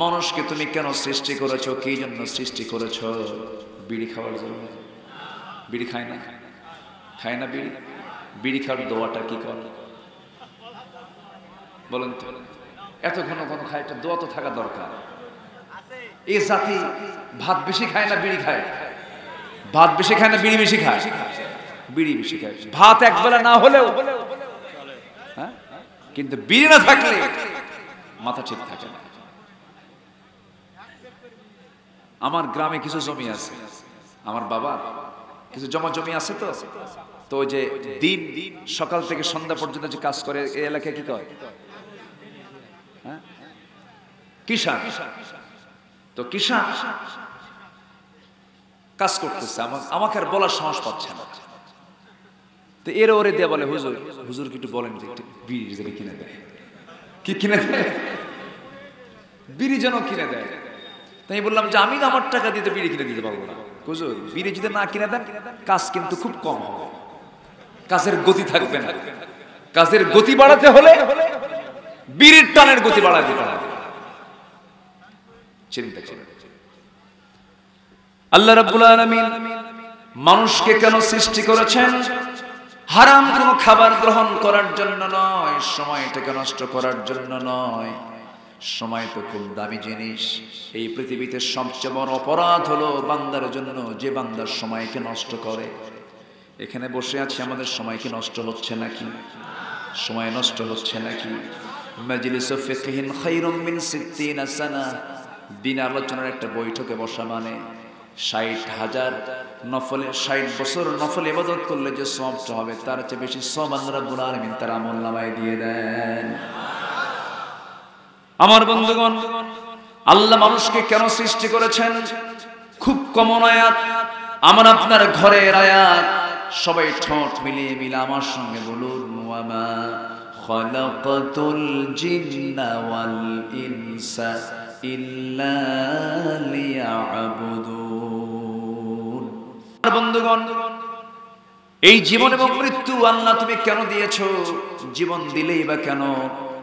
মানুষকে তুমি কেন সৃষ্টি করেছো, কি জন্য সৃষ্টি করেছো? বিড়ি খাওয়ার জন্য? বিড়ি খায় না? খায় না বিড়ি? বিড়ি খাওয়ার দোয়াটা কি করে বলেন তো? এত ঘন ঘন খায়, একটা দোয়া তো থাকা দরকার। এই জাতি ভাত বেশি খায় না বিড়ি খায়? ভাত বেশি খায় না বিড়ি বেশি খায়? বিড়ি বেশি খায়। ভাত একবেলা না হলেও, হ্যাঁ, কিন্তু বিড়ি না থাকলে মাথা ঠিক থাকে না। আমার গ্রামে কিছু জমি আছে, আমার বাবা কিছু জমি আছে, তো ওই যে দিন সকাল থেকে সন্ধ্যা পর্যন্ত যে কাজ করে এই এলাকায় কি কয়? হ্যাঁ, কিষান। তো কিষান কাজ করতেছে, আমাকে আর বলার সাহস পাচ্ছে না। তো এর ওরে দিয়ে বলে হুজুর কি একটু বলেন যে একটু বিড়ি যেন কিনে দেয়। কি কিনে দেয়? বিড়ি যেন কিনে দেয়। তাই বললাম যে আমি আমার টাকা দিয়ে বিড়ি কিনে দিতে পারবো না হুজুর। বিড়ি যদি না কিনে দেন কাজ কিন্তু খুব কম হবে, কাজের গতি থাকবে না। কাজের গতি বাড়াতে হলে বিড়ির টানের গতি বাড়াতে হবে। চিন্তা করুন আল্লাহ রাব্বুল আলামিন মানুষকে কেন সৃষ্টি করেছেন? হারাম কোনো খাবার গ্রহণ করার জন্য নয়, সময়টাকে নষ্ট করার জন্য নয়। সময় তো খুব দামি জিনিস। এই পৃথিবীতে সবচেয়ে বড় অপরাধ হলো বান্দার জন্য যে বান্দার সময়কে নষ্ট করে। এখানে বসে আছি, আমাদের সময় কি নষ্ট হচ্ছে নাকি? সময় নষ্ট হচ্ছে নাকি? মাজলিসু ফিকহিন খায়রুম মিন 60 সানা। দিন আলোচনার একটা বৈঠকে বসা মানে 60,000 নফলে 60 বছর নফল ইবাদত করলে যে সওয়াবটা হবে তার চেয়ে বেশি সওয়াব আল্লাহ রাব্বুল আলামিন তার আমলনামায় দিয়ে দেন। আমার বন্ধুগণ, আল্লাহ মানুষকে কেন সৃষ্টি করেছেন? খুব কমন আয়াত, আমার আপনার ঘরের আয়াত। সবাই ঠোঁট মিলিয়ে আমার সঙ্গে বলুন, ওয়ামা খালাকাতুল জিন্না ওয়াল ইনসা ইল্লা লিয়াবুদুন। বন্ধুগণ, এই জীবন এবং মৃত্যু আল্লাহ তুমি কেন দিয়েছো? জীবন দিলেই বা কেন,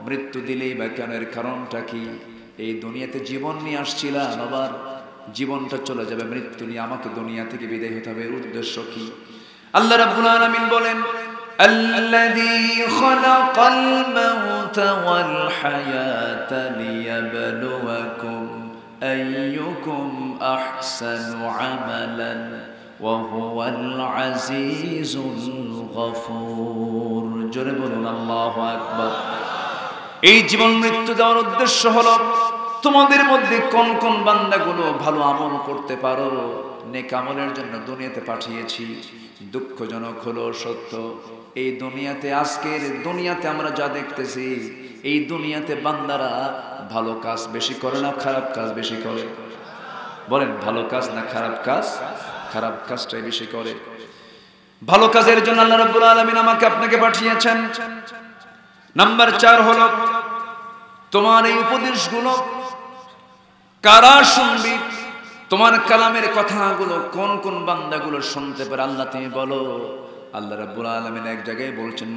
মৃত্যু দিলেই বা কেন? এর কারণটা কি? এই দুনিয়াতে জীবন নিয়ে আসছিলাম, আবার জীবনটা চলে যাবে, মৃত্যু নিয়ে আমাকে দুনিয়া থেকে বিদায় হতে হবে। এর উদ্দেশ্য কি? আল্লাহ রাব্বুল আলামিন বলেন, আল্লাযী খালাকাল মাউতা ওয়াল হায়াতা লিয়াবলুয়াকুম আইয়ুকুম আহসানু আমালান ওয়া হুয়াল আজিজুল গফুর। জোরে বলুন আল্লাহু আকবার। এই জীবন মৃত্যু দেওয়ার উদ্দেশ্য হলো তোমাদের মধ্যে কোন কোন বান্দাগুলো ভালো আমল করতে পারো, নেক আমলের জন্য দুনিয়াতে পাঠিয়েছি। দুঃখজনক হলো সত্য, এই দুনিয়াতে, আজকের দুনিয়াতে আমরা যা দেখতেছি, এই দুনিয়াতে বান্দারা ভালো কাজ বেশি করে না খারাপ কাজ বেশি করে? বলেন, ভালো কাজ না খারাপ কাজ? খারাপ কাজটাই বেশি করে। ভালো কাজের জন্য আল্লাহ রাব্বুল আলামিন আমাকে আপনাকে পাঠিয়েছেন। নাম্বার 4 হলো, তোমার এই উপদেশগুলো কারা শুনবি? তোমার কালামের কথাগুলো কোন কোন বান্দাগুলো শুনতে পারে? আল্লাহ তুমি বলো। আল্লাহ রাব্বুল আলামিন এক জায়গায় বলছেন,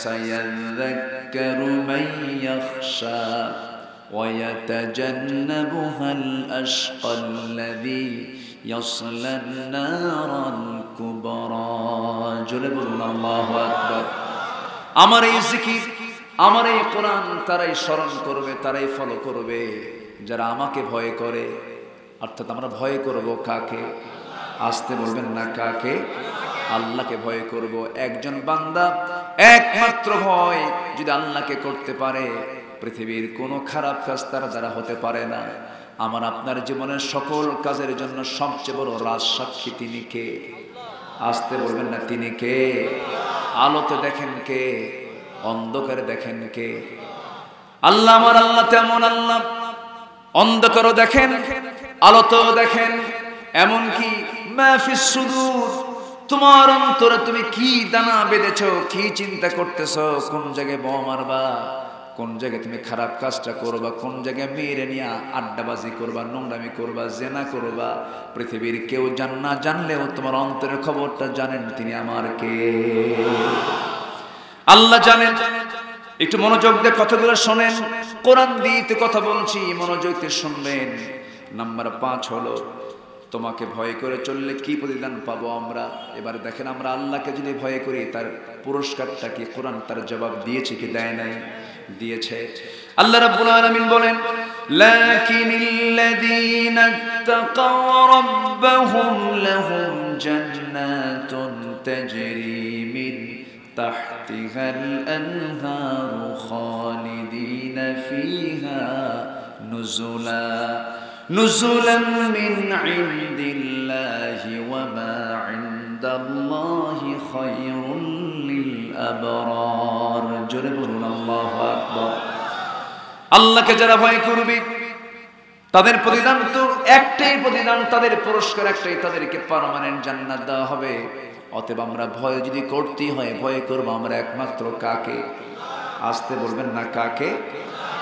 সায়াযাক্কারু মান ইয়াখশা ওয়া ইয়াতাজান্নাবুহাল আশকাল্লাযী ইয়াসলান নারাল কুবরা। জোরে বলুন আল্লাহু আকবার। আমার এই জিকির, আমার এই কোরআন তারাই স্মরণ করবে, তারাই ফলো করবে যারা আমাকে ভয় করে। অর্থাৎ আমরা ভয় করব কাকে? আসতে বলবেন না, কাকে? আল্লাহকে ভয় করব। একজন বান্দা একমাত্র ভয় যদি আল্লাহকে করতে পারে, পৃথিবীর কোনো খারাপ কাজ তার দ্বারা হতে পারে না। আমার আপনার জীবনের সকল কাজের জন্য সবচেয়ে বড় রাজসাক্ষী তিনি কে? আসতে বলবেন না, তিনি কে? আলোতে দেখেন কে? অন্ধকারে দেখেন কে? আল্লাহ। আমার আল্লাহ তেমন আল্লাহ, অন্ধকারও দেখেন, আলোতেও দেখেন। এমনকি মা ফিস সুদূর, তোমার অন্তরে তুমি কি দানা বেঁধেছো, কি চিন্তা করতেছো, কোন জায়গায় বোমা মারবা, কোন জায়গায় তুমি খারাপ কাজটা করবা, কোন জায়গায় মেয়েরে নিয়ে আড্ডাবাজি করবা, নোংরামি করবা, জেনা করবা। পৃথিবীর কেউ জানলেও তোমার অন্তরের খবরটা জানেন তিনি আমার কে, আল্লাহ জানেন। একটু মনোযোগ দিয়ে কথাগুলো শোনেন, কোরআন দিয়ে কথা বলছি, মনোযোগ দিয়ে শুনবেন। নাম্বার 5 হলো তোমাকে ভয় করে চললে কি প্রতিদান পাবো আমরা। এবারে দেখেন আমরা আল্লাহকে যদি ভয় করি তার পুরস্কারটা কি কোরআন তার জবাব দিয়েছে কি দেয় নাই? দিয়েছে। আল্লাহ রাব্বুল আলামিন বলেন, লাকিনিল্লাযীনা তাকাও রাব্বাহুম লাহুম জান্নাতুন তাজরি মিন তাহতিহাল আনহারু খালিদিনা ফিহা নুজুলান মিন ইনদিল্লাহি ওয়া মা ইনদাল্লাহি খায়রুল লিল আবরার। জোরে বলুন আল্লাহু আকবার। আল্লাহকে যারা ভয় করবে তাদের প্রতিদান তো একটাই প্রতিদান, তাদের পুরস্কার একটাই, তাদেরকে পার্মানেন্ট জান্নাত দেওয়া হবে। অতএব আমরা ভয় যদি করতে হয়, ভয় করব আমরা একমাত্র কাকে? আসতে বলবেন না কাকে?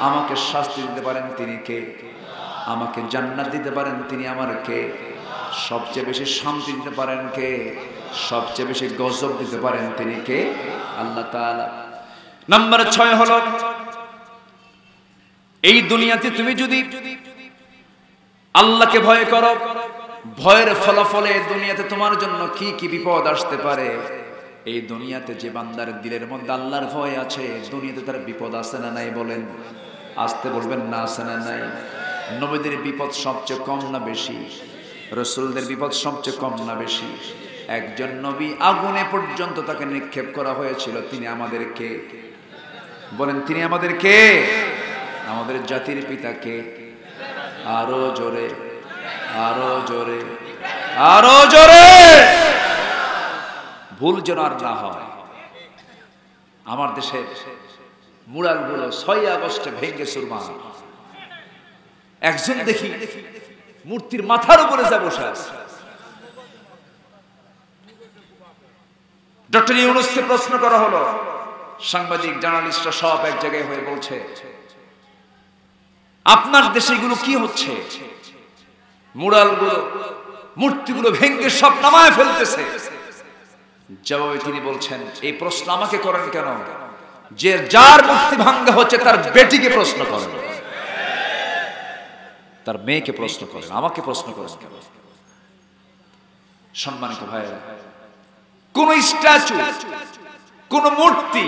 আমাকে শাস্তি দিতে পারেন তিনি কে? আমাকে জান্নাত দিতে পারেন তিনি আমার কে? সবচেয়ে বেশি শান্তি দিতে পারেন কে? সবচেয়ে বেশি গজব দিতে পারেন তিনি কে? আল্লাহ তাআলা। নাম্বার 6 হলো এই দুনিয়াতে তুমি যদি আল্লাহকে ভয় করো, ভয়ের ফলাফলে দুনিয়াতে তোমার জন্য কি কি বিপদ আসতে পারে। এই দুনিয়াতে যে বান্দার দিলের মধ্যে আল্লাহর ভয় আছে, দুনিয়াতে তার বিপদ আছে না নাই বলেন? আসতে বলবেন না আছে না নাই? নবীদের বিপদ সবচেয়ে কম না বেশি? রাসূলদের বিপদ সবচেয়ে কম না বেশি? একজন নবী আগুনে পর্যন্ত তাকে নিক্ষেপ করা হয়েছিল, তিনি আমাদের কে? বলেন তিনি আমাদের কে? আমাদের জাতির পিতা কে? আরো জোরে, আরো জোরে, আরো জোরে। ভুল যেন আর না হয়। আমার দেশের মুরালগুলো 6 আগস্টে ভেঙে চুরমার। একজন দেখি মূর্তির মাথার উপরে যা বসে আছে। ডক্টর ইউনূসকে প্রশ্ন করা হলো, সাংবাদিক জার্নালিস্টরা সব এক জায়গায় হয়ে বলছে, আপনার দেশে এগুলো কি হচ্ছে? মুরালগুলো, মূর্তিগুলো ভেঙে সব নামায় ফেলতেছে। জবাবে তিনি বলছেন, এই প্রশ্ন আমাকে করেন কেন? যে যার মূর্তি ভাঙ্গা হচ্ছে তার বেটিকে প্রশ্ন করেন, তার মেয়েকে প্রশ্ন করেন, আমাকে প্রশ্ন করেন কেন? সম্মানিত ভাইয়েরা, কোন স্ট্যাচু, কোন মূর্তি,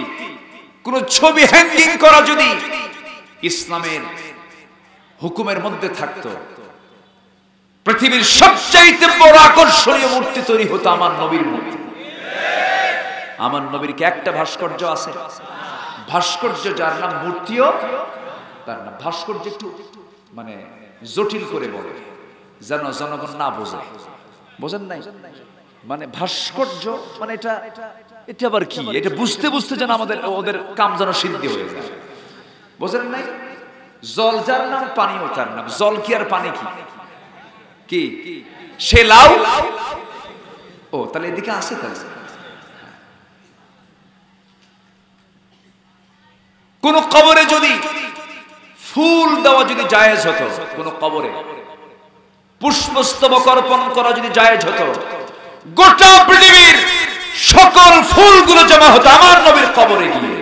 কোন ছবি হ্যাঙ্গিং করা যদি ইসলামের হুকুমের মধ্যে থাকতো, পৃথিবীর সবচাইতে বড় আকর্ষণীয় মূর্তি তৈরি হতো আমার নবীর মূর্তি। আমার নবীর কি একটা ভাস্কর্য আছে? ভাস্কর্য যার নাম, মূর্তিও তার নাম। ভাস্কর্য একটু মানে জটিল করে বলে যেন জনগণ না বোঝে। বোঝেন নাই? মানে ভাস্কর্য মানে এটা আবার কি? এটা বুঝতে বুঝতে যেন ওদের কাম যেন সিদ্ধি হয়ে যায়। বোঝেন নাই? জল যার নাম, পানিও তার নাম। জল কি আর পানি কি? সে লাউ। ও তাহলে এদিকে আসে। তাহলে কোন কবরে যদি ফুল দেওয়া যদি জায়েজ হতো, কোন কবরে পুষ্পস্তবক অর্পণ করা যদি জায়েজ হতো, গোটা পৃথিবীর সকল ফুলগুলো জমা হতো আমার নবীর কবরে গিয়ে।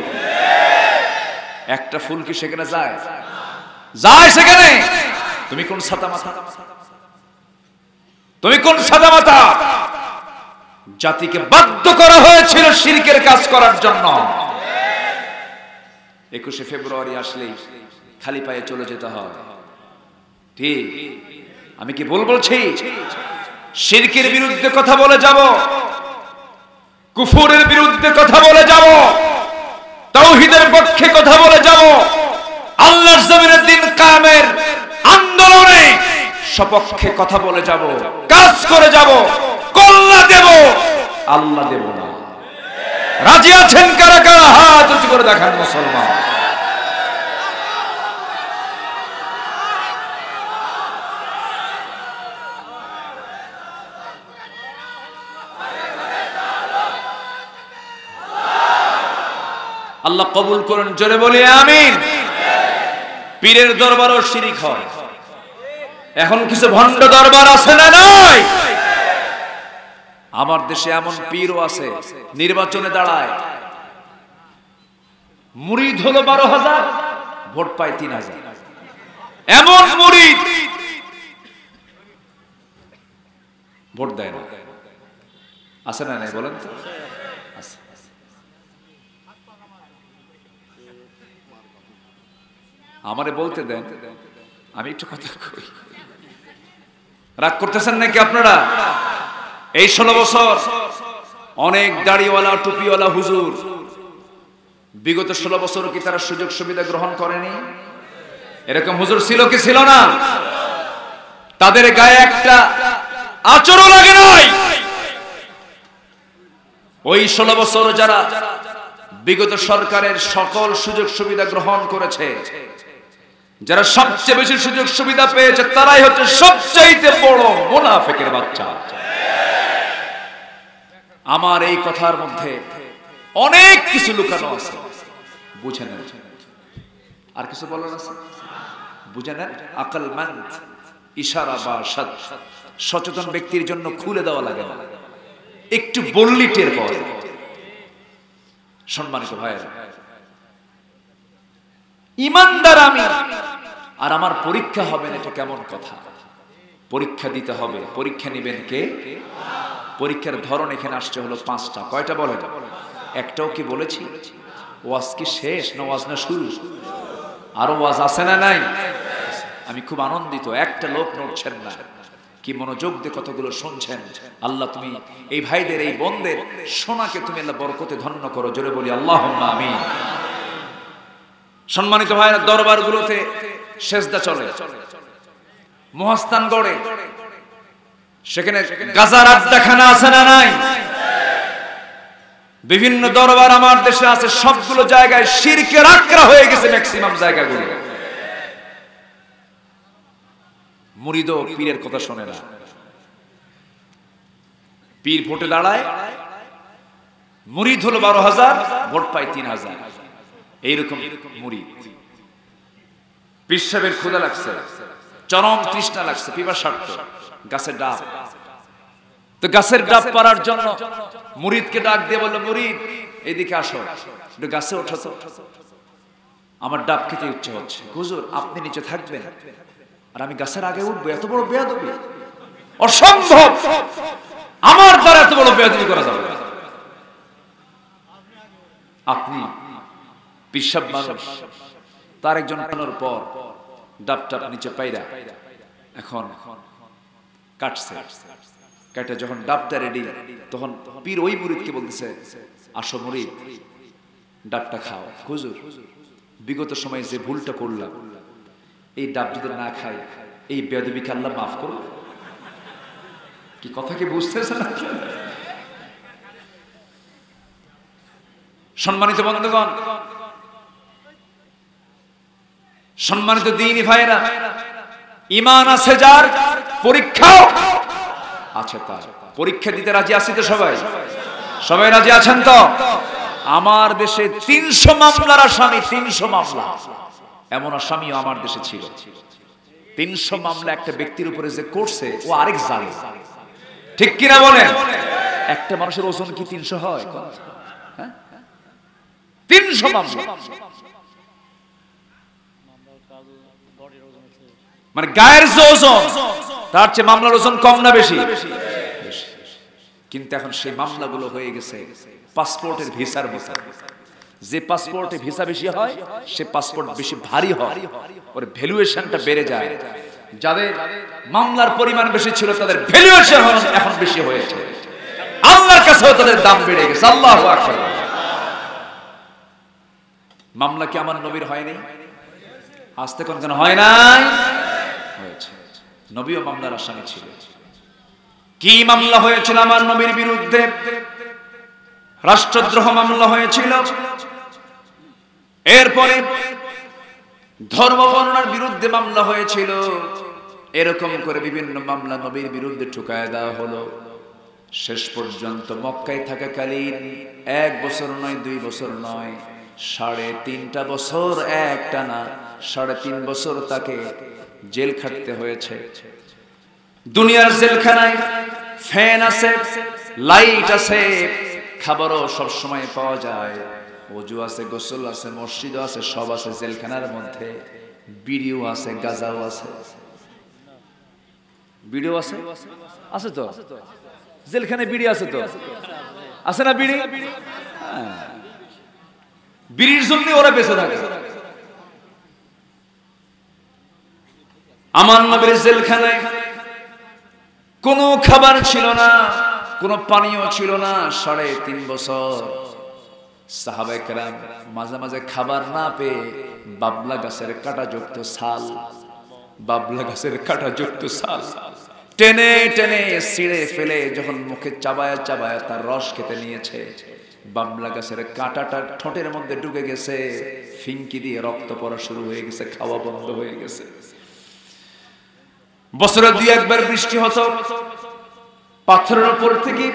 একটা ফুল কি সেখানে যায়? যায় সেখানে? তুমি কোন সাদা মাথা? তুমি কোন সাদা মাথা? জাতিকে বাধ্য করা হয়েছিল শিরকের কাজ করার জন্য। 21শে ফেব্রুয়ারি আসলেই খালি পায়ে চলে যেতে হয়, ঠিক? আমি কি ভুল বলছি? শিরকের বিরুদ্ধে কথা বলে যাব, কুফরের বিরুদ্ধে কথা বলে যাব, তাওহীদের পক্ষে কথা বলে যাব, আল্লাহর জমিনের দিন কায়েমের আন্দোলনে সপক্ষে কথা বলে যাব, কাজ করে যাব, কল্যাণ দেব, আল্লাহ দেব না। রাজি আছেন কারা কারা? হাত উঁচু করে দেখান মুসলমান। আল্লাহ কবুল করুন, জোরে বলি আমিন। পীরের দরবারও শিরিক হয়। এখন কিছু ভণ্ড দরবার আছে না নাই? আমার দেশে এমন পীরও আছে, নির্বাচনে দাঁড়ায়, মুরিদ হলো 12,000, ভোট পায় 3,000। এমন মুরিদ ভোট দেয় না। আছে না নাই বলেন তো? আছে। আমারে বলতে দেন, আমি একটু কথা কই। রাগ করতেছেন নাকি আপনারা? এই 16 বছর অনেক দাড়িওয়ালা টুপিওয়ালা হুজুর, বিগত 16 বছর কি তারা সুযোগ সুবিধা গ্রহণ করেনি? এরকম হুজুর ছিল কি ছিল না? তাদের গায়ে একটা আচরও লাগে নাই। ওই 16 বছর যারা বিগত সরকারের সকল সুযোগ সুবিধা গ্রহণ করেছে, যারা সবচেয়ে বেশি সুযোগ সুবিধা পেয়েছে, তারাই হচ্ছে সবচেয়ে বড় মুনাফিকের বাচ্চা। আমার এই কথার মধ্যে অনেক কিছু লুকানো আছে, বুঝে নেন। আর কিছু বলার আছে? বুঝে নেন। আকলমন্দ, ইশারা বা সচেতন ব্যক্তির জন্য খুলে দেওয়া লাগে না, একটু বললি টের পাওয়া যায়। সম্মানিত ভাইয়েরা, ইমানদার আমি, আর আমার পরীক্ষা হবে না, এটা কেমন কথা? পরীক্ষা দিতে হবে। পরীক্ষা নেবেন কে? পরীক্ষার ধরন এখানে আসছে হলো 5টা। কয়টা বলেন? একটাও কি বলেছি? ওয়াজ কি শেষ না ওয়াজ না শুরু? আরো ওয়াজ আছে না নাই? আমি খুব আনন্দিত, একটা লোক নড়ছেন না, কি মনোযোগ দিয়ে কতগুলো শুনছেন। আল্লাহ তুমি এই ভাইদের, এই বোনদের সোনাকে তুমি আল্লাহ বরকতে ধন্য করো, জোরে বলি আল্লাহুম্মা আমিন। সম্মানিত ভাইরা, দরবারগুলোতে সেজদা চলে, মহাস্থানগড়ে সেখানে গাজার আড্ডাখানা আছে না নাই? বিভিন্ন দরবার আমার দেশে আছে, সবগুলো জায়গায় শিরকের আকরা হয়ে গেছে ম্যাক্সিমাম জায়গাগুলো। মুরিদ পীরের কথা শোনে না, পীর ভোটে দাঁড়ায়, মুরিদ হলো 12,000, ভোট পায় 3,000। এইরকম মুরিদ। পীর সাহেবের ক্ষুধা লাগছে, চরম তৃষ্ণা লাগছে, পিপাসার্থ, গাছের ডাব। তো গাছের ডাব পাড়ার জন্য মুরিদকে ডাক দিয়ে বলল, মুরিদ এদিকে আসো, একটু গাছে ওঠো তো, আমার ডাব খেতে ইচ্ছে হচ্ছে। হুজুর আপনি নিচে থাকবেন আর আমি গাছের আগে উঠবো? এত বড় বেয়াদবি, অসম্ভব, আমার দ্বারা এত বড় বেয়াদবি করা যাবে না। আপনি পিসাব মানুষ, তার একজন টানোর পর ডাব টাপ নিচে পাইরা এখন কাটছে, কাটে যখন ডাবটা রেডি, তখন পীর ওই মুরিদকে বলতেছে, আসো মুরিদ ডাবটা খাও। হুজুর বিগত সময়ে যে ভুলটা করলাম, এই ডাব যদি না খাই, এই বেয়াদবিকে আল্লাহ মাফ করো। কি কথা কি বুঝতেছেন? সম্মানিত বন্ধুগণ, সম্মানিত দ্বীনি ভাইরা, ঈমান আছে যার, পরীক্ষাও আছে তার। পরীক্ষা দিতে রাজি আছি তো সবাই? সবাই রাজি আছেন তো? আমার দেশে 300 মামলার আসামি, 300 মামলা, এমন আসামিও আমার দেশে ছিল। 300 মামলা একটা ব্যক্তির উপরে যে করছে, ও আরেক জালিম। ঠিক কিনা বলেন? একটা মানুষের ওজন কি 300 হয়? 300 মামলা, মানে গায়ের যে ওজন, তার চেয়ে মামলার ওজন কম না বেশি? কিন্তু এখন সেই মামলাগুলো হয়ে গেছে পাসপোর্টের ভিসার মতো। যে পাসপোর্টে ভিসা বেশি হয়, সে পাসপোর্ট বেশি ভারী হয়, ওর ভ্যালুয়েশনটা বেড়ে যায়। যাদের মামলার পরিমাণ বেশি ছিল, তাদের ভ্যালুয়েশন এখন বেশি হয়েছে, আল্লাহর কাছেও তাদের দাম বেড়ে গেছে। আল্লাহু আকবার। মামলা কি আমার নবীর হয়নি? আজতে কোন কেন হয় নাই? হয়েছে। নবীও মামলার আসামি ছিল। কি মামলা হয়েছিল আমার নবীর বিরুদ্ধে? রাষ্ট্রদ্রোহ মামলা হয়েছিল। এরপরে ধর্ম বর্ণনার বিরুদ্ধে মামলা হয়েছিল। এরকম করে বিভিন্ন মামলা নবীর বিরুদ্ধে ঠুকায় দেওয়া হলো। শেষ পর্যন্ত মক্কায় থাকাকালীন 1 বছর নয়, 2 বছর নয়, 3.5 বছর একটানা 3.5 বছর তাকে জেল খাটতে হয়েছে। দুনিয়ার জেলখানায় ফ্যান আছে, লাইট আছে, খাবারও সব সময় পাওয়া যায়, ওযু আছে, গোসল আছে, মসজিদ আছে, সব আছে জেলখানার মধ্যে। বিড়িও আছে, গাঁজাও আছে। বিড়িও আছে, আছে তো জেলখানায় বিড়ি আছে তো, আছে না বিড়ি? বিড়ির জন্য ওরা বেঁচে থাকে। আমার নবীর জেলখানায় কোনো খাবার ছিল না, কোনো পানীয় ছিল না। 3.5 বছর সাহাবায়ে কেরাম মাঝে মাঝে খাবার না পেয়ে বাবলা গাছের কাঁটাযুক্ত ছাল, বাবলা গাছের কাঁটাযুক্ত ছাল টেনে টেনে ছিঁড়ে ফেলে যখন মুখে চাবায়া চাবায়া তার রস খেতে নিয়েছে, বাবলা গাছের কাঁটাটা ঠোঁটের মধ্যে ঢুকে গেছে, ফিঙ্কি দিয়ে রক্ত পড়া শুরু হয়ে গেছে, খাওয়া বন্ধ হয়ে গেছে। বছরে 2 একবার বৃষ্টি হতো, পাথরের উপর থেকে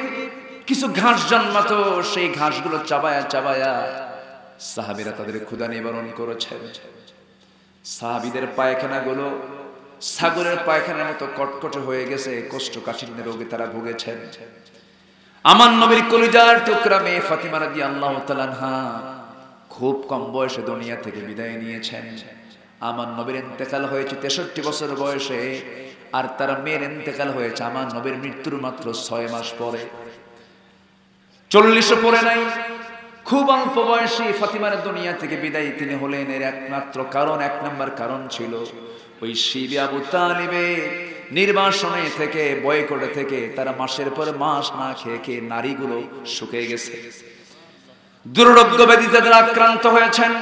কিছু ঘাস জন্মাতো, সেই ঘাসগুলো চাবায়া চাবায়া সাহাবীরা তাদের ক্ষুধা নিবারণ করেছেন। সাহাবীদের পায়খানাগুলো ছাগলের পায়খানার মতো কটকটে হয়ে গেছে, কোষ্ঠকাঠিন্য রোগে তারা ভুগেছেন। আমার নবীর কলিজার টুকরা মেয়ে ফাতিমা রাদিয়াল্লাহু তাআলা আনহা খুব কম বয়সে দুনিয়া থেকে বিদায় নিয়েছেন। আমার নবীর ইন্তেকাল হয়েছে 63 বছর বয়সে, আর তার মেয়ের ইন্তেকাল হয়েছে আমার নবীর মৃত্যুর মাত্র 6 মাস পরে। 40 পরে নাই, খুব অল্প বয়সে ফাতিমার দুনিয়া থেকে বিদায় তিনি হলেন। এর একমাত্র কারণ, 1 নম্বর কারণ ছিল ওই শিবে আবু তালিবের নির্বাসনে থেকে, বয়কটে থেকে তারা মাসের পর মাস না খেয়ে খেয়ে নারীগুলো শুকিয়ে গেছে, দুর্রোগ্য ব্যাধিতে তারা আক্রান্ত হয়েছেন।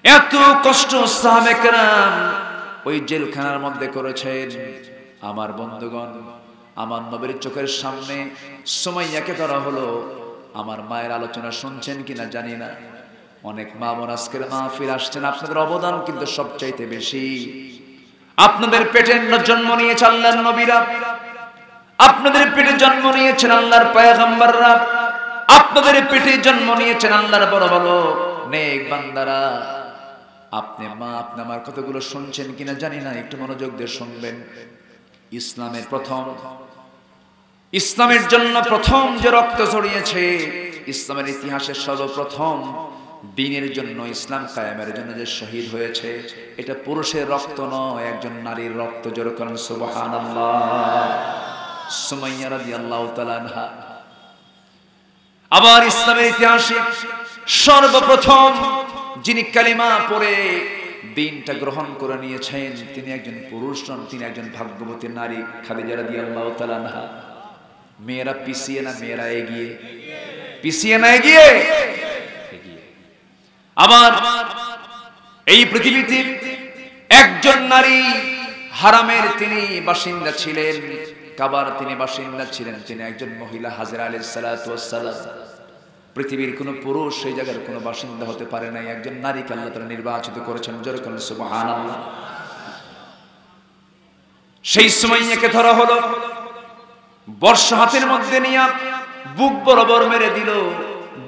এত কষ্ট সাহাবে কেরাম ওই জেলখানার মধ্যে করেছেন। আমার বন্ধুগণ, আমার নবীর চোখের সামনে সুমাইয়াকে ধরা হলো। আমার মায়ের আলোচনা শুনছেন কিনা জানি না, অনেক মা বোন আজকের মাহফিল আসছেন, আপনাদের অবদান কিন্তু সবচাইতে বেশি। আপনাদের পেটে জন্ম নিয়েছে আল্লাহর নবীরা, আপনাদের পেটে জন্ম নিয়েছেন আল্লাহর পয়গম্বররা, আপনাদের পেটে জন্ম নিয়েছেন আল্লাহর বড় বড় নেক বান্দারা। আপনি মা, আপনি আমার কথাগুলো শুনছেন কিনা জানি না, একটু মনোযোগ দিয়ে শুনবেন। ইসলামের জন্য প্রথম যে রক্ত ঝরিয়েছে, ইসলামের ইতিহাসে সর্বপ্রথম দ্বীনের জন্য, ইসলাম কায়েমের জন্য যে শহীদ হয়েছে, এটা পুরুষের রক্ত নয়, একজন নারীর রক্ত। জোরে বলেন সুবহানাল্লাহ। সুমাইয়া রাদিয়াল্লাহু তাআলা আনহা। আবার ইসলামের ইতিহাসে সর্বপ্রথম যিনি কালিমা পড়ে দ্বীনটা গ্রহণ করে নিয়েছেন, তিনি একজন পুরুষ নন, তিনি একজন ভাগ্যবতী নারী, খাদিজা রাদিয়াল্লাহু তাআলা আনহা। মেয়েরা পিছিয়ে না, মেয়েরা এগিয়ে, পিছিয়ে না এগিয়ে। আবার এই পৃথিবীতে একজন নারী হারামের তিনি বাসিন্দা ছিলেন, কাবার তিনি বাসিন্দা ছিলেন, তিনি একজন মহিলা হাজরা আলাইহিস সালাতু ওয়াস সালাম। পৃথিবীর কোন পুরুষ সেই জায়গার কোন বাসিন্দা হতে পারে নাই, একজন নারীকে আল্লাহ তাআলা নির্বাচিত করেছেন। জোরে বলেন সুবহানাল্লাহ। সেই সুমাইয়াকে ধরা হলো, বর্ষা হাতের মধ্যে নিয়ে বুক বরাবর মেরে দিল,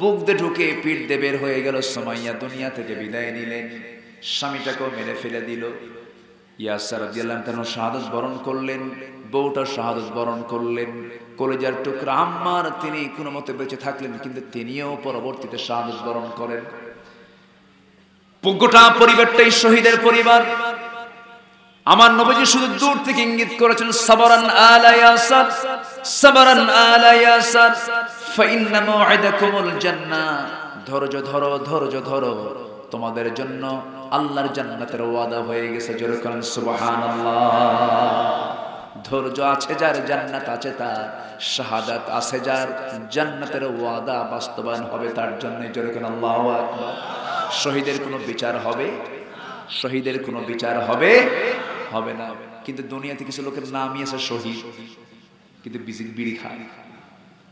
বুক দিয়ে ঢুকে পিঠ দিয়ে বের হয়ে গেল। সুমাইয়া দুনিয়া থেকে বিদায় নিলেন, স্বামীটাকেও মেরে ফেলে দিল। ইয়াসির রাদিয়াল্লাহু তাআলা শাহাদাত বরণ করলেন, বউটা শাহাদাত বরণ করলেন। কলেজার টুকরা আম্মার তিনি কোনো মতে বেঁচে থাকলেন, কিন্তু তিনিও পরবর্তীতে শাহাদাত বরণ করেন। গোটা পরিবারটাই শহীদের পরিবার। আমার নবীজি শুধু দূর থেকে ইঙ্গিত করেছেন, সাবরান আলা ইয়াসার, সাবরান আলা ইয়াসার, ফাইন্না মাউইদাকুমুল জান্নাহ। ধৈর্য ধরো, ধৈর্য ধরো, তোমাদের জন্য আল্লাহর জান্নাতের ওয়াদা হয়ে গেছে। জোরে বলেন সুবহানাল্লাহ। ধৈর্য আছে যার, জান্নাত আছে তার, শাহাদাত আছে যার, জান্নাতের ওয়াদা বাস্তবায়ন হবে তার জন্য। জোরে বলেন আল্লাহু আকবার। শহীদের কোনো বিচার হবে? শহীদের কোনো বিচার হবে? হবে না। কিন্তু দুনিয়াতে কিছু লোকের নামই আছে শহীদ, কিন্তু বিড়ি খায়।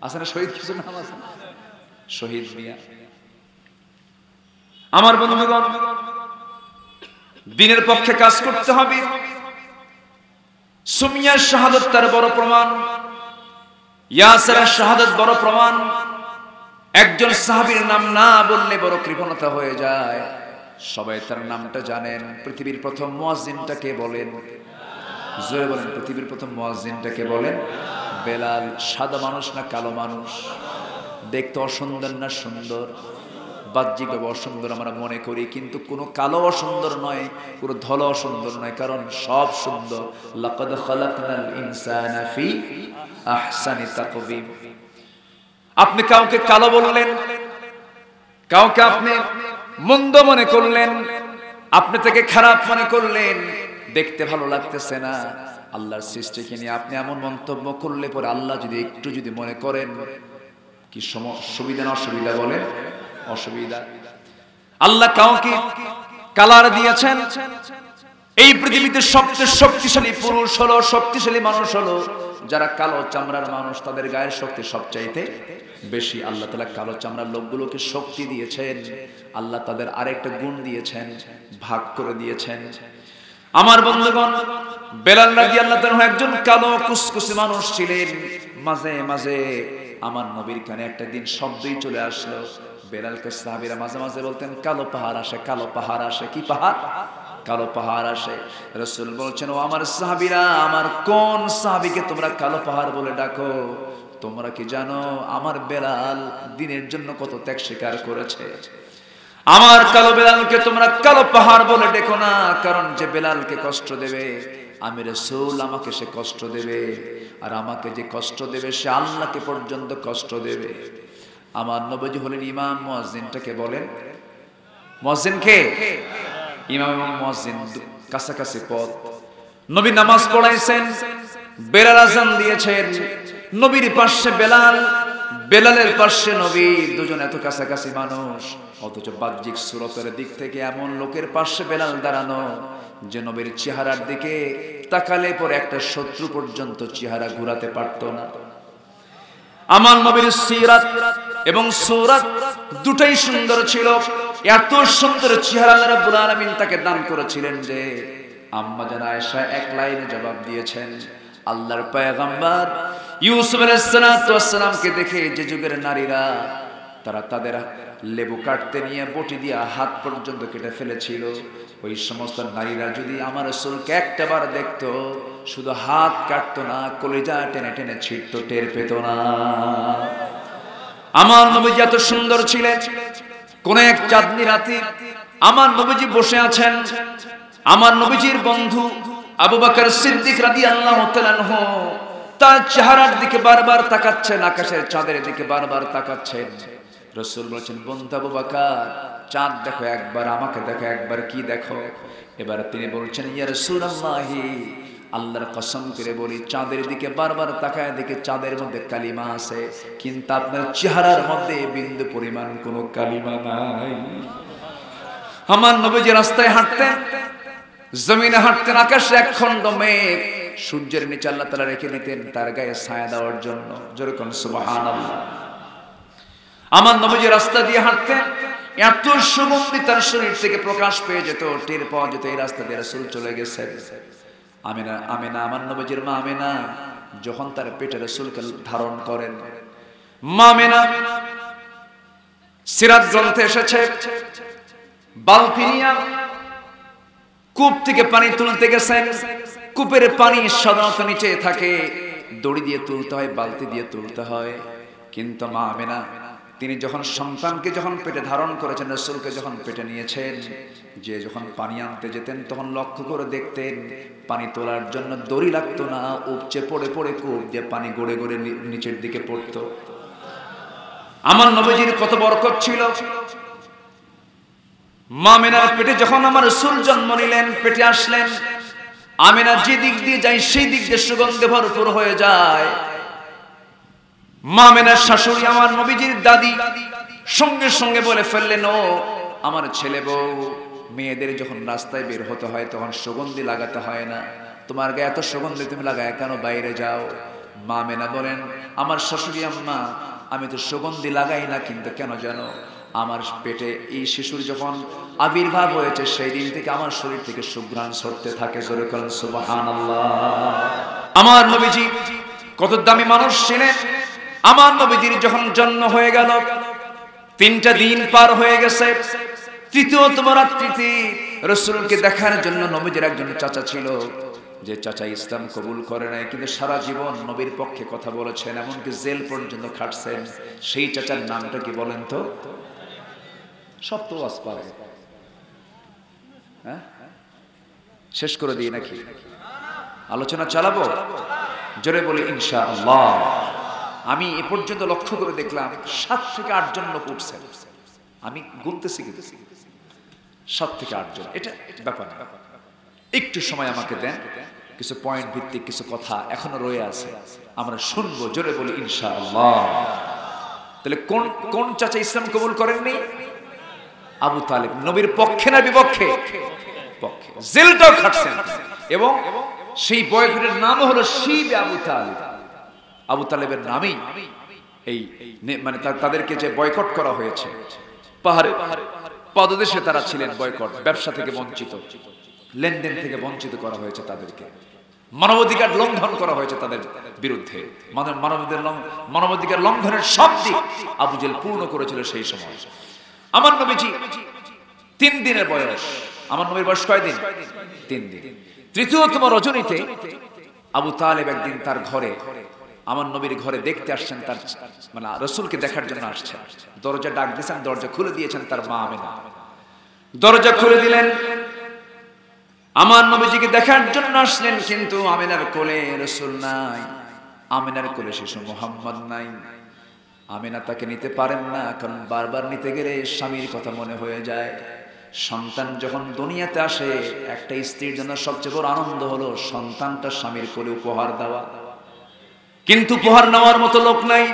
আছে না শহীদ? কিছু নাম আছে শহীদ মিয়া। আমার বন্ধুগণ, দ্বীনের পক্ষে কাজ করতে হবে। সুমিয়ার শাহাদাত তার বড় প্রমাণ, ইয়াসিরের শাহাদাত বড় প্রমাণ। একজন সাহাবীর নাম না বললে বড় কৃপণতা হয়ে যায়। সবাই তার নামটা জানেন। পৃথিবীর প্রথম মুয়াজ্জিনটাকে বলেন, জোরে বলেন, পৃথিবীর প্রথম মুয়াজ্জিনটাকে বলেন বেলাল। সাদা মানুষ না কালো মানুষ? দেখতে অসুন্দর না সুন্দর? বাহ্যিকভাবে অসুন্দর আমরা মনে করি, কিন্তু কোনো কালো অসুন্দর নয়, কোনো ধলা অসুন্দর নয়, কারণ সব সুন্দর। লাকাদ খালাকনাল ইনসানা ফি আহসানি তাকওয়িম। আপনি কাউকে কালো বললেন, কাউকে আপনি মন্দ মনে করলেন, আপনি তাকে খারাপ মনে করলেন, দেখতে ভালো লাগতেছে না, আল্লাহর সৃষ্টিকে নিয়ে আপনি এমন মন্তব্য করলে পরে আল্লাহ যদি একটু যদি মনে করেন, কি সুবিধা না অসুবিধা বলেন? অসুবিধা। আল্লাহ কাউকে কালার দিয়েছেন। এই পৃথিবীতে সবচেয়ে শক্তিশালী পুরুষ হলো, শক্তিশালী মানুষ হলো যারা কালো চামড়ার মানুষ, তাদের গায়ের শক্তি সবচাইতে বেশি। আল্লাহ তাআলা কালো চামড়ার লোকগুলোকে শক্তি দিয়েছেন, আল্লাহ তাদের আরেকটা গুণ দিয়েছেন, ভাগ করে দিয়েছেন। আমার বন্ধুগণ, বেলাল রাদিয়াল্লাহু তাআলা একজন কালো কুসকুসে মানুষ ছিলেন। মাঝে মাঝে আমার নবীর কানে একটা দিন শব্দই চলে আসলো। বেলালকে সাহাবীরা মাঝে মাঝে বলতেন কালো পাহাড় আসে, কালো পাহাড় আসে। কি পাহাড়? কালো পাহাড় আসে। রাসূল বলছেন, ও আমার সাহাবীরা, আমার কোন সাহাবীকে তোমরা কালো পাহাড় বলে ডাকো? তোমরা কি জানো আমার বেলাল দিনের জন্য কত ত্যাগ স্বীকার করেছে? আমার কালো বেলালকে তোমরা কালো পাহাড় বলে ডেকো না, কারণ যে বেলালকে কষ্ট দেবে আমি রাসূল, আমাকে সে কষ্ট দেবে, আর আমাকে যে কষ্ট দেবে সে আল্লাহকে পর্যন্ত কষ্ট দেবে। আমার নবীজি হলেন ইমাম। মুয়াজ্জিনটাকে বলেন, মুয়াজ্জিন কে? ইমাম এবং মুয়াজ্জিন কাছাকাছি পদ। নবী নামাজ পড়াইছেন, বেলাল আযান দিয়েছেন, নবীর পাশে বেলাল, বেলালের পাশে নবী, দুজন এত কাছাকাছি মানুষ, অথচ বাহ্যিক সুরতের দিক থেকে এমন লোকের পাশে বেলাল দাঁড়ানো যে নবীর চেহারার দিকে তাকালে পরে একটা শত্রু পর্যন্ত চেহারা ঘুরাতে পারত না। আমার নবীর সিরাত এবং সূরাত দুটাই সুন্দর ছিল। এত সুন্দর চেহারা আল্লাহ রাব্বুল আলামিন তাকে দান করেছিলেন যে আম্মা জান আয়েশা এক লাইনে জবাব দিয়েছেন, আল্লাহর পয়গম্বর ইউসুফ আলাইহিস সালাতু ওয়াস সালামকে দেখে যে যুগের নারীরা তারা তাদের লেবু কাটতে নিয়ে বটি দিয়ে হাত পর্যন্ত কেটে ফেলেছিল, ওই সমস্ত নারীরা যদি আমার রাসূলকে একটাবার দেখতো, শুধু হাত কাটতো না, কলিজা টেনে টেনে ছিঁড়তো, টের পেত না। আমার নবীজি এত সুন্দর ছিলেন। কোন এক চাঁদনি রাতে আমার নবীজি বসে আছেন, আমার নবীজির বন্ধু আবু বকর সিদ্দিক রাদিয়াল্লাহু তাআলা আনহু তার চেহারার দিকে বারবার তাকাচ্ছেন, আকাশের চাঁদের দিকে বারবার তাকাচ্ছেন। রাসূল বলেছেন, বন্ধু আবু বকর, চাঁদ দেখো একবার, আমাকে দেখো একবার। কি দেখো? এবার তিনি বলছেন, ইয়া রাসূলুল্লাহ, আল্লাহর কসম করে বলি, চাঁদের দিকে বারবার তাকায় দেখে চাঁদের মধ্যে কালিমা আছে, কিন্তু আপনার চেহারার মধ্যে বিন্দু পরিমাণ কোনো কালিমা নাই। আমার নবীজি রাস্তায় হাঁটতেন, জমিনে হাঁটতেন, আকাশে এক খণ্ড মেঘ সূর্যের নিচে আল্লাহ তাআলা রেখে দিতেন তার গায়ে ছায়া দেওয়ার জন্য। জোরে কোন সুবহানাল্লাহ। আমার নবীজি রাস্তা দিয়ে হাঁটতেন, এত সুগন্ধি তার শরীর থেকে প্রকাশ পেয়ে যেত, টের পাওয়া যেত এই রাস্তা দিয়ে রাসূল চলে গেছেন। আমিনা, আমার নবীজির মা আমিনা যখন তার পেটে রাসূলকে ধারণ করেন, মা আমিনা সিরাত গ্রন্থে এসেছে, বালতি নিয়ে কূপ থেকে পানি তুলতে গেছেন। কূপের পানি সাধারণত নিচে থাকে, দড়ি দিয়ে তুলতে হয়, বালতি দিয়ে তুলতে হয়, কিন্তু মা আমিনা তিনি যখন সন্তানকে যখন পেটে ধারণ করেছেন, রাসূলকে যখন পেটে নিয়েছেন, যে যখন পানি আনতে যেতেন তখন লক্ষ্য করে দেখতেন পানি তোলার জন্য দড়ি লাগতো না, উপচে পড়ে পড়ে কূপ দিয়ে পানি গড়ে গড়ে নিচের দিকে পড়তো। আমার নবীজির কত বরকত ছিল। মা আমিনার পেটে যখন আমার রাসূল জন্ম নিলেন, পেটে আসলেন, আমিনা যে দিক দিয়ে যায় সেই দিক দিয়ে সুগন্ধে ভরপুর হয়ে যায়। মা আমিনার শাশুড়ি আমার নবীজির দাদি সঙ্গে সঙ্গে বলে ফেললেন, ও আমার ছেলে বউ, মেয়েদের যখন রাস্তায় বের হতে হয় তখন সুগন্ধি লাগাতে হয় না, তোমার গায়ে এত সুগন্ধি তুমি লাগায় কেন, বাইরে যাও। মা আমিনা বলেন, আমার শাশুড়ি আম্মা, আমি তো সুগন্ধি লাগাই না, কিন্তু কেন জানো, আমার পেটে এই শিশুর যখন আবির্ভাব হয়েছে সেই দিন থেকে আমার শরীর থেকে সুঘ্রাণ ছড়তে থাকে। জোরে বলেন সুবহানাল্লাহ। আমার নবীজি কত দামি মানুষ ছিলেন। আমার নবীজির যখন জন্ম হয়ে গেল, 3টা দিন পার হয়ে গেছে। তৃতীয়তম রাত্রিতে রাসূলকে দেখার জন্য নবীজির একজন চাচা ছিল, যে চাচা ইসলাম কবুল করে নাই, কিন্তু সারা জীবন নবীর পক্ষে কথা বলেছেন, এমনকি জেল পর্যন্ত খাটছেন। সেই চাচার নামটা কি বলেন তো? সব তো ওয়াজ পারে। হ্যাঁ, শেষ করে দিই নাকি? আলোচনা চালাবো? জোরে বলি ইনশাআল্লাহ। আমি এ পর্যন্ত লক্ষ্য করে দেখলাম 7 থেকে 8 জন লোক উঠছেন। আমি গুনতেছি কিন্তু 7 থেকে 8 জন, এটা ব্যাপার না। একটু সময় আমাকে দেন, কিছু পয়েন্ট ভিত্তিক কিছু কথা এখনো রয়ে আছে, আমরা শুনবো। জোরে বলি ইনশাআল্লাহ। তাহলে কোন কোন চাচা ইসলাম কবুল করেননি? আবু তালেব। নবীর পক্ষে না বিপক্ষে? পক্ষে। জেলটাও খাটছেন, এবং সেই বয়কটের নাম হলো শিব আবু তালেব। আবু তালেবের নামেই এই মানে তাদেরকে যে বয়কট করা হয়েছে, পাহাড়ে পাদদেশে তারা ছিলেন বয়কট, ব্যবসা থেকে বঞ্চিত, লেনদেন থেকে বঞ্চিত করা হয়েছে তাদেরকে, মানবাধিকার লঙ্ঘন করা হয়েছে তাদের বিরুদ্ধে। মানবাধিকার লঙ্ঘনের সব দিক আবু জেল পূর্ণ করেছিল সেই সময়। আমার নবীজি 3 দিনের বয়স। আমার নবীর বয়স কয় দিন? 3 দিন। তৃতীয়তম রজনীতে আবু তালেব একদিন তার ঘরে, আমার নবীর ঘরে দেখতে আসছেন, তার মানে রাসূলকে দেখার জন্য আসছেন। দরজা ডাক দিয়েছেন, দরজা খুলে দিয়েছেন তার মা আমেনা। দরজা খুলে দিলেন, আমার নবীজিকে দেখার জন্য আসলেন, কিন্তু আমেনার কোলে রাসূল নাই, আমেনার কোলে শিশু মুহাম্মদ নাই। আমেনা তাকে নিতে পারেন না, কারণ বারবার নিতে গেলে স্বামীর কথা মনে হয়ে যায়। সন্তান যখন দুনিয়াতে আসে, একটা স্ত্রীর জন্য সবচেয়ে বড় আনন্দ হলো সন্তানটা স্বামীর কোলে উপহার দেওয়া, কিন্তু উপহার নেওয়ার মতো লোক নাই।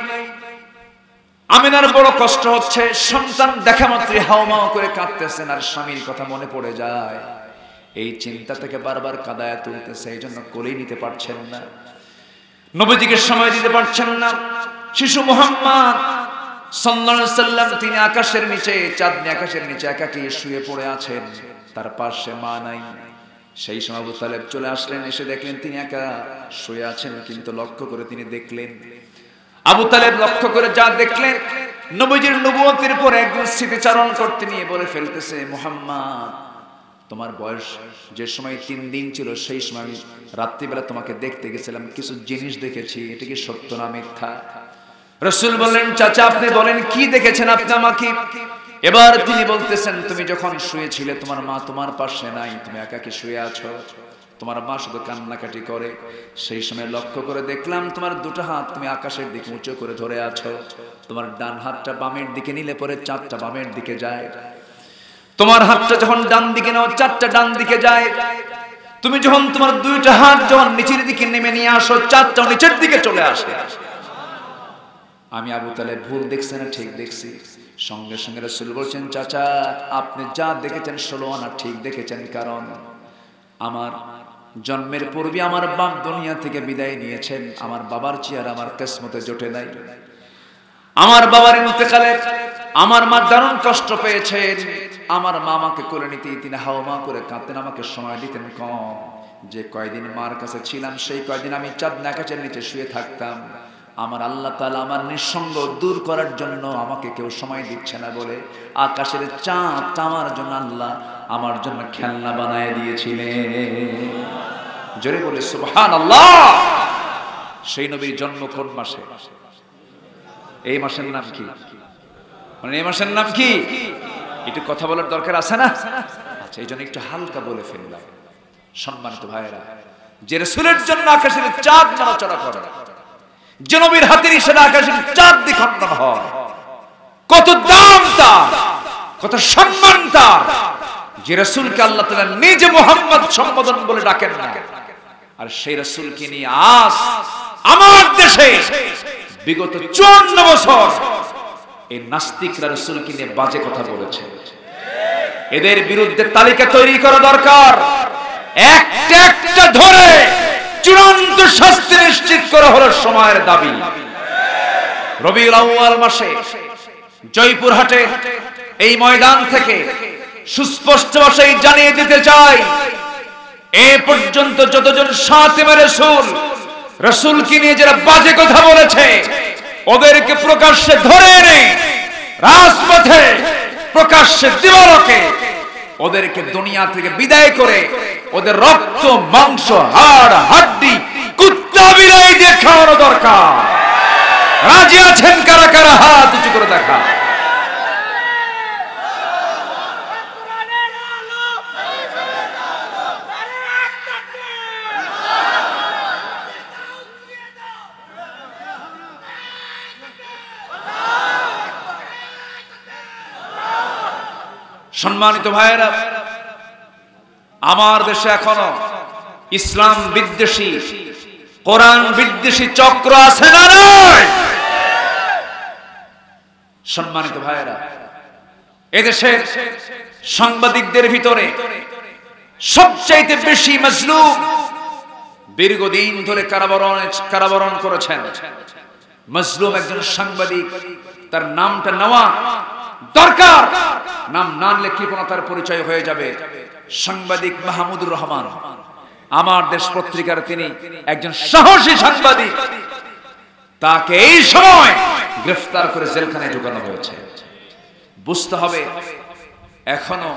আমেনার বড় কষ্ট হচ্ছে, সন্তান দেখা মাত্রই হাওমাও করে কাঁদতেছেন, আর স্বামীর কথা মনে পড়ে যায়। এই চিন্তা থেকে বারবার কাঁদায়া তুলতেছে, এই জন্য কোলেই নিতে পারছেন না, নবীজিকে সময় দিতে পারছেন না। শিশু মুহাম্মদ সাল্লাল্লাহু আলাইহি সাল্লাম তিনি আকাশের নিচে, চাঁদনি আকাশের নিচে একাকী শুয়ে পড়ে আছেন, তার পাশে মা নাই। সেই সময় আবু তালেব চলে আসলেন, এসে দেখলেন তিনি একা শুয়ে আছেন, কিন্তু লক্ষ্য করে তিনি দেখলেন, আবু তালেব লক্ষ্য করে যা দেখলেন, নবীজির নবুয়তের পরে একদিন স্মৃতিচারণ করতে নিয়ে বলে ফেলতেছে, মুহাম্মদ তোমার বয়স যে সময় 3 দিন ছিল, সেই সময় আমি রাত্রিবেলা তোমাকে দেখতে গেছিলাম, কিছু জিনিস দেখেছি, এটা কি সত্য না মিথ্যা? রাসূল বললেন, চাচা আপনি বলেন কি দেখেছেন আপনি আমাকে? এবার তিনি বলতেছেন, তুমি যখন শুয়েছিলে তোমার মা তোমার পাশে নাই, তুমি একাকী শুয়ে আছো, তোমার মা শুধু কান্নাকাটি করে। সেই সময় লক্ষ্য করে দেখলাম তোমার 2টা হাত তুমি আকাশের দিকে উঁচু করে ধরে আছো, তোমার ডান হাতটা বামের দিকে নিলে পরে চাঁদটা বামের দিকে যায়, তোমার হাতটা যখন ডান দিকে নাও চাঁদটা ডান দিকে যায়, তুমি যখন তোমার 2টা হাত যখন নিচের দিকে নেমে নিয়ে আসো, চাঁদটা নিচের দিকে চলে আসে। আমি আবু তালেব ভুল দেখছি না ঠিক দেখছি? সঙ্গে সঙ্গে রাসূল বলছেন, চাচা আপনি যা দেখেছেন 16 আনা ঠিক দেখেছেন, কারণ আমার জন্মের পূর্বে আমার বাপ দুনিয়া থেকে বিদায় নিয়েছেন, আমার বাবার চেহারা আমার কিসমতে জোটে নাই। আমার বাবার ইন্তেকালে আমার মা দারুণ কষ্ট পেয়েছেন, আমার মা আমাকে কোলে নিতে তিনি হাওমা করে কাঁদতেন, আমাকে সময় দিতেন কম। যে কয়দিন মার কাছে ছিলাম, সেই কয়দিন আমি চাঁদনি আকাশের নিচে শুয়ে থাকতাম। আমার আল্লাহ তাআলা আমার নিঃসঙ্গ দূর করার জন্য আমাকে কেউ সময় দিচ্ছে না বলে আকাশের চাঁদ আমার জন্য আল্লাহ আমার জন্য খেলনা বানায় দিয়েছিলেন। জোরে বলে সুবহানাল্লাহ। সেই নবীর জন্ম কোন মাসে? এই মাসের নাম কি? মানে এই মাসের নাম কি? একটু কথা বলার দরকার আছে না? আচ্ছা, এই জন্য একটু হালকা বলে ফেললাম। সম্মানিত ভাইয়েরা, যে রাসূলের জন্য আকাশের চাঁদ নড়াচড়া করে, যে নবীর হাতের ইশারা আকাশের চাঁদ দ্বিখণ্ডন হয়, কত দাম তার, কত সম্মান তার, যে রাসূলকে আল্লাহ তাআলা নিজে মুহাম্মদ সম্বোধন বলে ডাকেন না। আর সেই রাসূলকে নিয়ে আজ আমার দেশে বিগত 54 বছর এই নাস্তিকরা রাসূলকে নিয়ে বাজে কথা বলেছে। এদের বিরুদ্ধে তালিকা তৈরি করা দরকার, একটা একটা ধরে চূড়ান্ত শাস্তি নিশ্চিত করা হলো সময়ের দাবি। রবিউল আউয়াল মাসে জয়পুরহাটে এই ময়দান থেকে সুস্পষ্ট ভাষায় জানিয়ে দিতে চাই, এ পর্যন্ত যতজন শাতিমে রাসূল, রাসূলকে নিয়ে যারা বাজে কথা বলেছে, ওদেরকে প্রকাশ্যে ধরে এনে রাজপথে প্রকাশ্যে দিবালোকে ওদেরকে দুনিয়া থেকে বিদায় করে ওদের রক্ত মাংস হাড় হাড্ডি কুত্তা বিলাই দিয়ে খাওয়ানো দরকার। রাজি আছেন কারা কারা? হাত উঁচু করে দেখা। সম্মানিত ভাইয়েরা, আমার দেশে এখনো ইসলাম বিদ্বেষী, কোরআন বিদ্বেষী চক্র আছে না নাই? সম্মানিত ভাইয়েরা, এদেশের সাংবাদিকদের ভিতরে সবচাইতে বেশি মজলুম, দীর্ঘদিন ধরে কারাবরণ করেছেন মজলুম একজন সাংবাদিক। তার নামটা নেওয়া দরকার, নাম না নিলে কৃপণতার পরিচয় হয়ে যাবে। সাংবাদিক মাহমুদুর রহমান, আমার দেশ পত্রিকার তিনি একজন সাহসী সাংবাদিক। তাকে এই সময় গ্রেফতার করে জেলখানায় ঢুকানো হয়েছে। বুঝতে হবে এখনো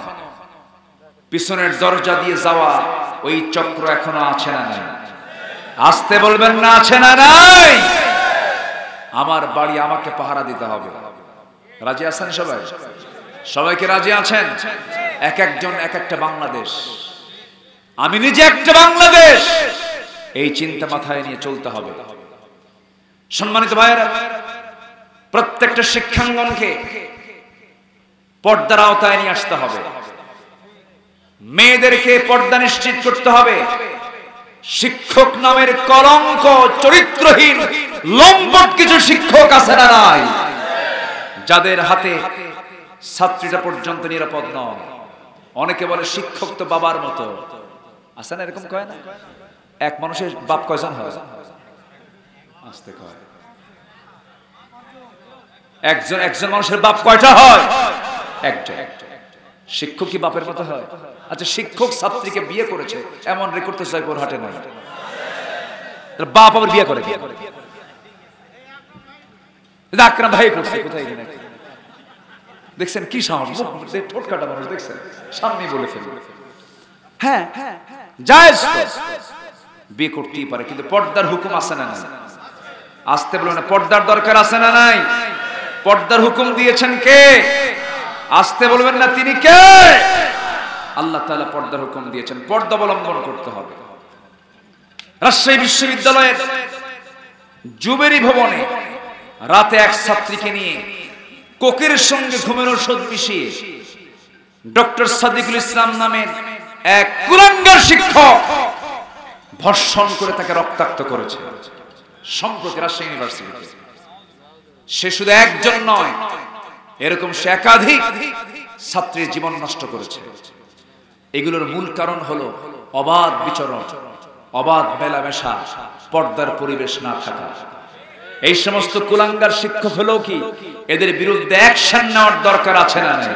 পিছনের দরজা দিয়ে যাওয়া ওই চক্র এখনো আছে না নাই? আসতে বলবেন না, আছে না নাই? আমার বাড়ি আমাকে পাহারা দিতে হবে। রাজি আছেন সবাই? সবাইকে রাজি আছেন? এক একজন এক একটা বাংলাদেশ, আমি নিজে একটা বাংলাদেশ, এই চিন্তা মাথায় নিয়ে চলতে হবে। সম্মানিত ভাইয়েরা, প্রত্যেকটা শিক্ষাঙ্গনকে পর্দার আওতায় নিয়ে আসতে হবে। মেয়েদেরকে পর্দা নিশ্চিত করতে হবে। শিক্ষক নামের কলঙ্ক, চরিত্রহীন লম্পট কিছু শিক্ষক আছে না নাই? যাদের হাতে ছাত্রীরা পর্যন্ত নিরাপদ নয়। অনেকে বলে শিক্ষক তো বাবার মতো, আছে না এরকম? কয় না? এক মানুষের বাপ কয়জন হয়? আসতে কয় একজন মানুষের বাপ কয়টা হয়? একজন। শিক্ষক কি বাপের মতো হয়? আচ্ছা, শিক্ষক ছাত্রীকে বিয়ে করেছে, এমন রেকর্ড তো জয়পুর হাটে নাই। বাপ আবার বিয়ে করে? আকরাম ভাই করছে কোথায় গেলে? দেখছেন কি সাহস, ঠোঁট কাটা মানুষ দেখছেন, সামনে বলে ফেলবে। হ্যাঁ, জায়েজ বিয়ে করতেই পারে, কিন্তু পর্দার হুকুম আছে না নাই? আসতে বলবেন না, পর্দার দরকার আছে না নাই? পর্দার হুকুম দিয়েছেন কে? আসতে বলবেন না, তিনি কে? আল্লাহ তাআলা পর্দার হুকুম দিয়েছেন, পর্দা অবলম্বন করতে হবে। রাজশাহী বিশ্ববিদ্যালয়ের জুবেরি ভবনে রাতে এক ছাত্রীকে নিয়ে কোকের সঙ্গে ঘুমের ওষুধ মিশিয়ে ডক্টর সাদিকুল ইসলাম নামের এক কুলাঙ্গার শিক্ষক ধর্ষণ করে তাকে রক্তাক্ত করেছে সম্প্রতি রাজশাহী ইউনিভার্সিটিতে। সে শুধু একজন নয়, এরকম সে একাধিক ছাত্রীর জীবন নষ্ট করেছে। এগুলোর মূল কারণ হলো অবাধ বিচরণ, অবাধ মেলামেশা, পর্দার পরিবেশ না থাকা। এই সমস্ত কুলাঙ্গার শিক্ষক হলো কি, এদের বিরুদ্ধে অ্যাকশন নেওয়ার দরকার আছে না নাই?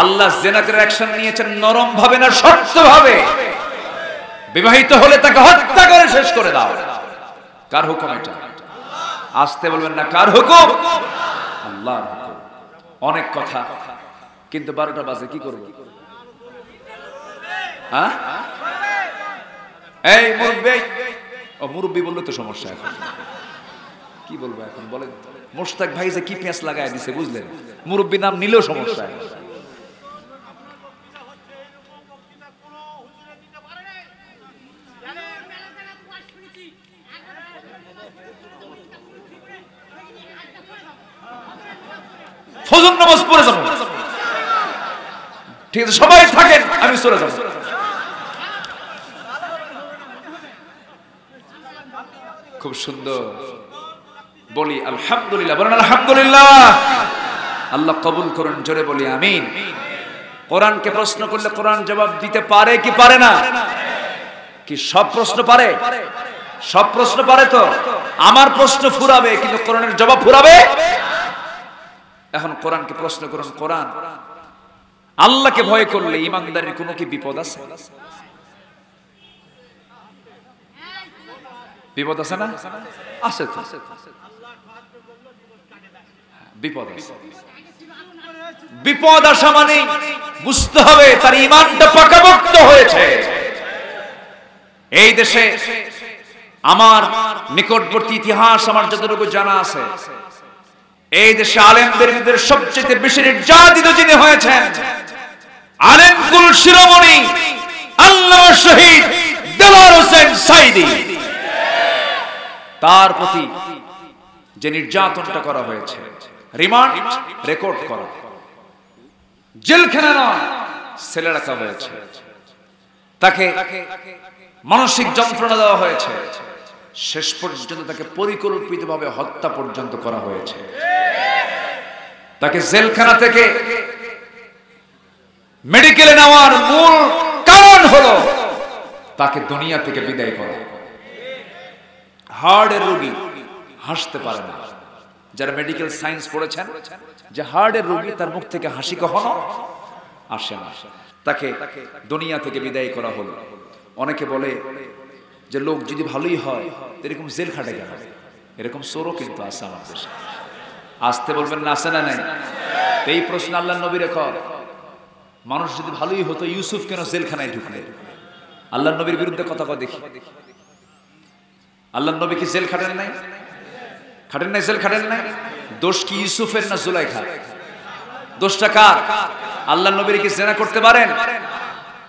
আল্লাহ জিনাতের অ্যাকশন নিয়েছেন নরম ভাবে না শক্ত ভাবে? বিবাহিত হলে তাকে হত্যা করে শেষ করে দাও। কার হুকুম এটা? আসতে বলবেন না, কার হুকুম? আল্লাহর হুকুম। অনেক কথা, কিন্তু 12টা বাজে, কি করব? হ্যাঁ, এই মুরব্বি, ও মুরব্বি বললে তো সমস্যা। এখন কি বলবো? এখন বলেন, মোশতাক ভাই যে কি পেঁচ লাগায় দিছে বুঝলেন, মুরব্বি নাম নিলেও সমস্যা। ফজর নামাজ পড়ে যাবো, ঠিক আছে? সবাই থাকেন, আমি চলে যাব। খুব সুন্দর বলি আলহামদুলিল্লাহ, বলেন আলহামদুলিল্লাহ। আল্লাহ কবুল করুন, জোরে বলি আমিন। কোরআনকে প্রশ্ন করলে কোরআন জবাব দিতে পারে কি পারে না? কি সব প্রশ্ন পারে? সব প্রশ্ন পারে তো? আমার প্রশ্ন ফুরাবে, কিন্তু কোরআনের জবাব ফুরাবে। এখন কোরআনকে প্রশ্ন করুন, কোরআন আল্লাহকে ভয় করলে ইমানদারের কোনো কি বিপদ আছে? বিপদ আছে না? আছে তো, বিপদ আছে। বিপদ আসা মানে বুঝতে হবে তার ঈমানটা পাকাপোক্ত হয়েছে। এই দেশে আমার নিকটবর্তী ইতিহাস আমার যতটুকু জানা আছে, এই দেশে আলেমদের ভিতরে সবচেয়ে বেশি নির্যাতিত যিনি হয়েছেন, আলেমকুল শিরোমণি আল্লামা শহীদ দেলোয়ার হোসেন সাঈদী। তার প্রতি যে নির্যাতনটা করা হয়েছে, রিমান্ড রেকর্ড করা, জেলখানা নয় সেলে রাখা হয়েছে, তাকে মানসিক যন্ত্রণা দেওয়া হয়েছে, শেষ পর্যন্ত তাকে পরিকল্পিতভাবে হত্যা পর্যন্ত করা হয়েছে। তাকে জেলখানা থেকে মেডিকেলে নেওয়ার মূল কারণ হলো তাকে দুনিয়া থেকে বিদায় করা। হার্টের রোগী হাসতে পারে না, যারা মেডিকেল সায়েন্স পড়েছেন, যে হার্টের রোগী তার মুখ থেকে হাসি কখনো আসে না, তাকে দুনিয়া থেকে বিদায় করা হলো। অনেকে বলে যে লোক যদি ভালোই হয় এরকম জেল খাটে কেন? এরকম চোরও কিন্তু আছে আমার দেশে। আসতে বলবেন না, আছে না নাই? এই প্রশ্ন আল্লাহ নবী রেখর, মানুষ যদি ভালোই হতো ইউসুফ কেন জেলখানায় ঢুকলেন? আল্লাহ নবীর বিরুদ্ধে কথা কয় দেখি। আল্লাহ নবী কি জেল খাটেন নাই? খাটেন নাই, জেল খাটেন নাই? দোষ কি ইউসুফের না জুলাইখার? দোষটা কার? আল্লাহ নবীর কি জেনা করতে পারেন?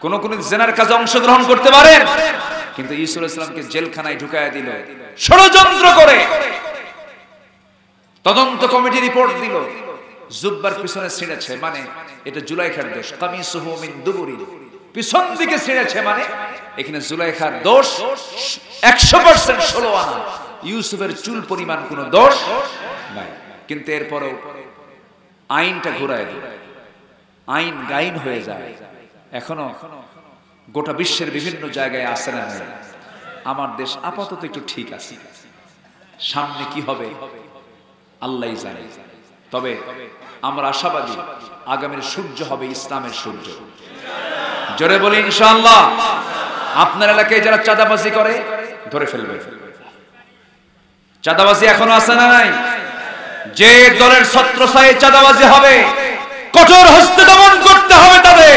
কোন কোন জেনার কাজে অংশগ্রহণ করতে পারেন? কিন্তু ইউসুফ আলাইহিস সালামকে জেলখানায় ঢুকায়া দিল ষড়যন্ত্র করে। তদন্ত কমিটি রিপোর্ট দিল জুব্বার পিছনে ছিঁড়েছে, মানে এটা জুলাইখার দোষ। কামিসুহু মিন দুবুরিন, পিছন দিকে ছিঁড়েছে, মানে এখানে জুলাইখার দোষ 100% 16 আনা। ইউসুফের চুল পরিমাণ কোনো দোষ নাই। কিন্তু এরপরও আইনটা ঘুরায় দিল, আইন গাইন হয়ে যায়। এখনো গোটা বিশ্বের বিভিন্ন জায়গায় আছে না? আমার দেশ আপাতত একটু ঠিক আছে, সামনে কি হবে আল্লাহই জানে। তবে আমরা আশাবাদী আগামীর সূর্য হবে ইসলামের সূর্য। জোরে বলি ইনশাআল্লাহ। আপনার এলাকায় যারা চাঁদাবাজি করে ধরে ফেলবে। চাঁদাবাজি এখনো আছে না নাই? যে দলের ছত্রছায়ায় চাঁদাবাজি হবে কঠোর হস্তে দমন করতে হবে তাদের।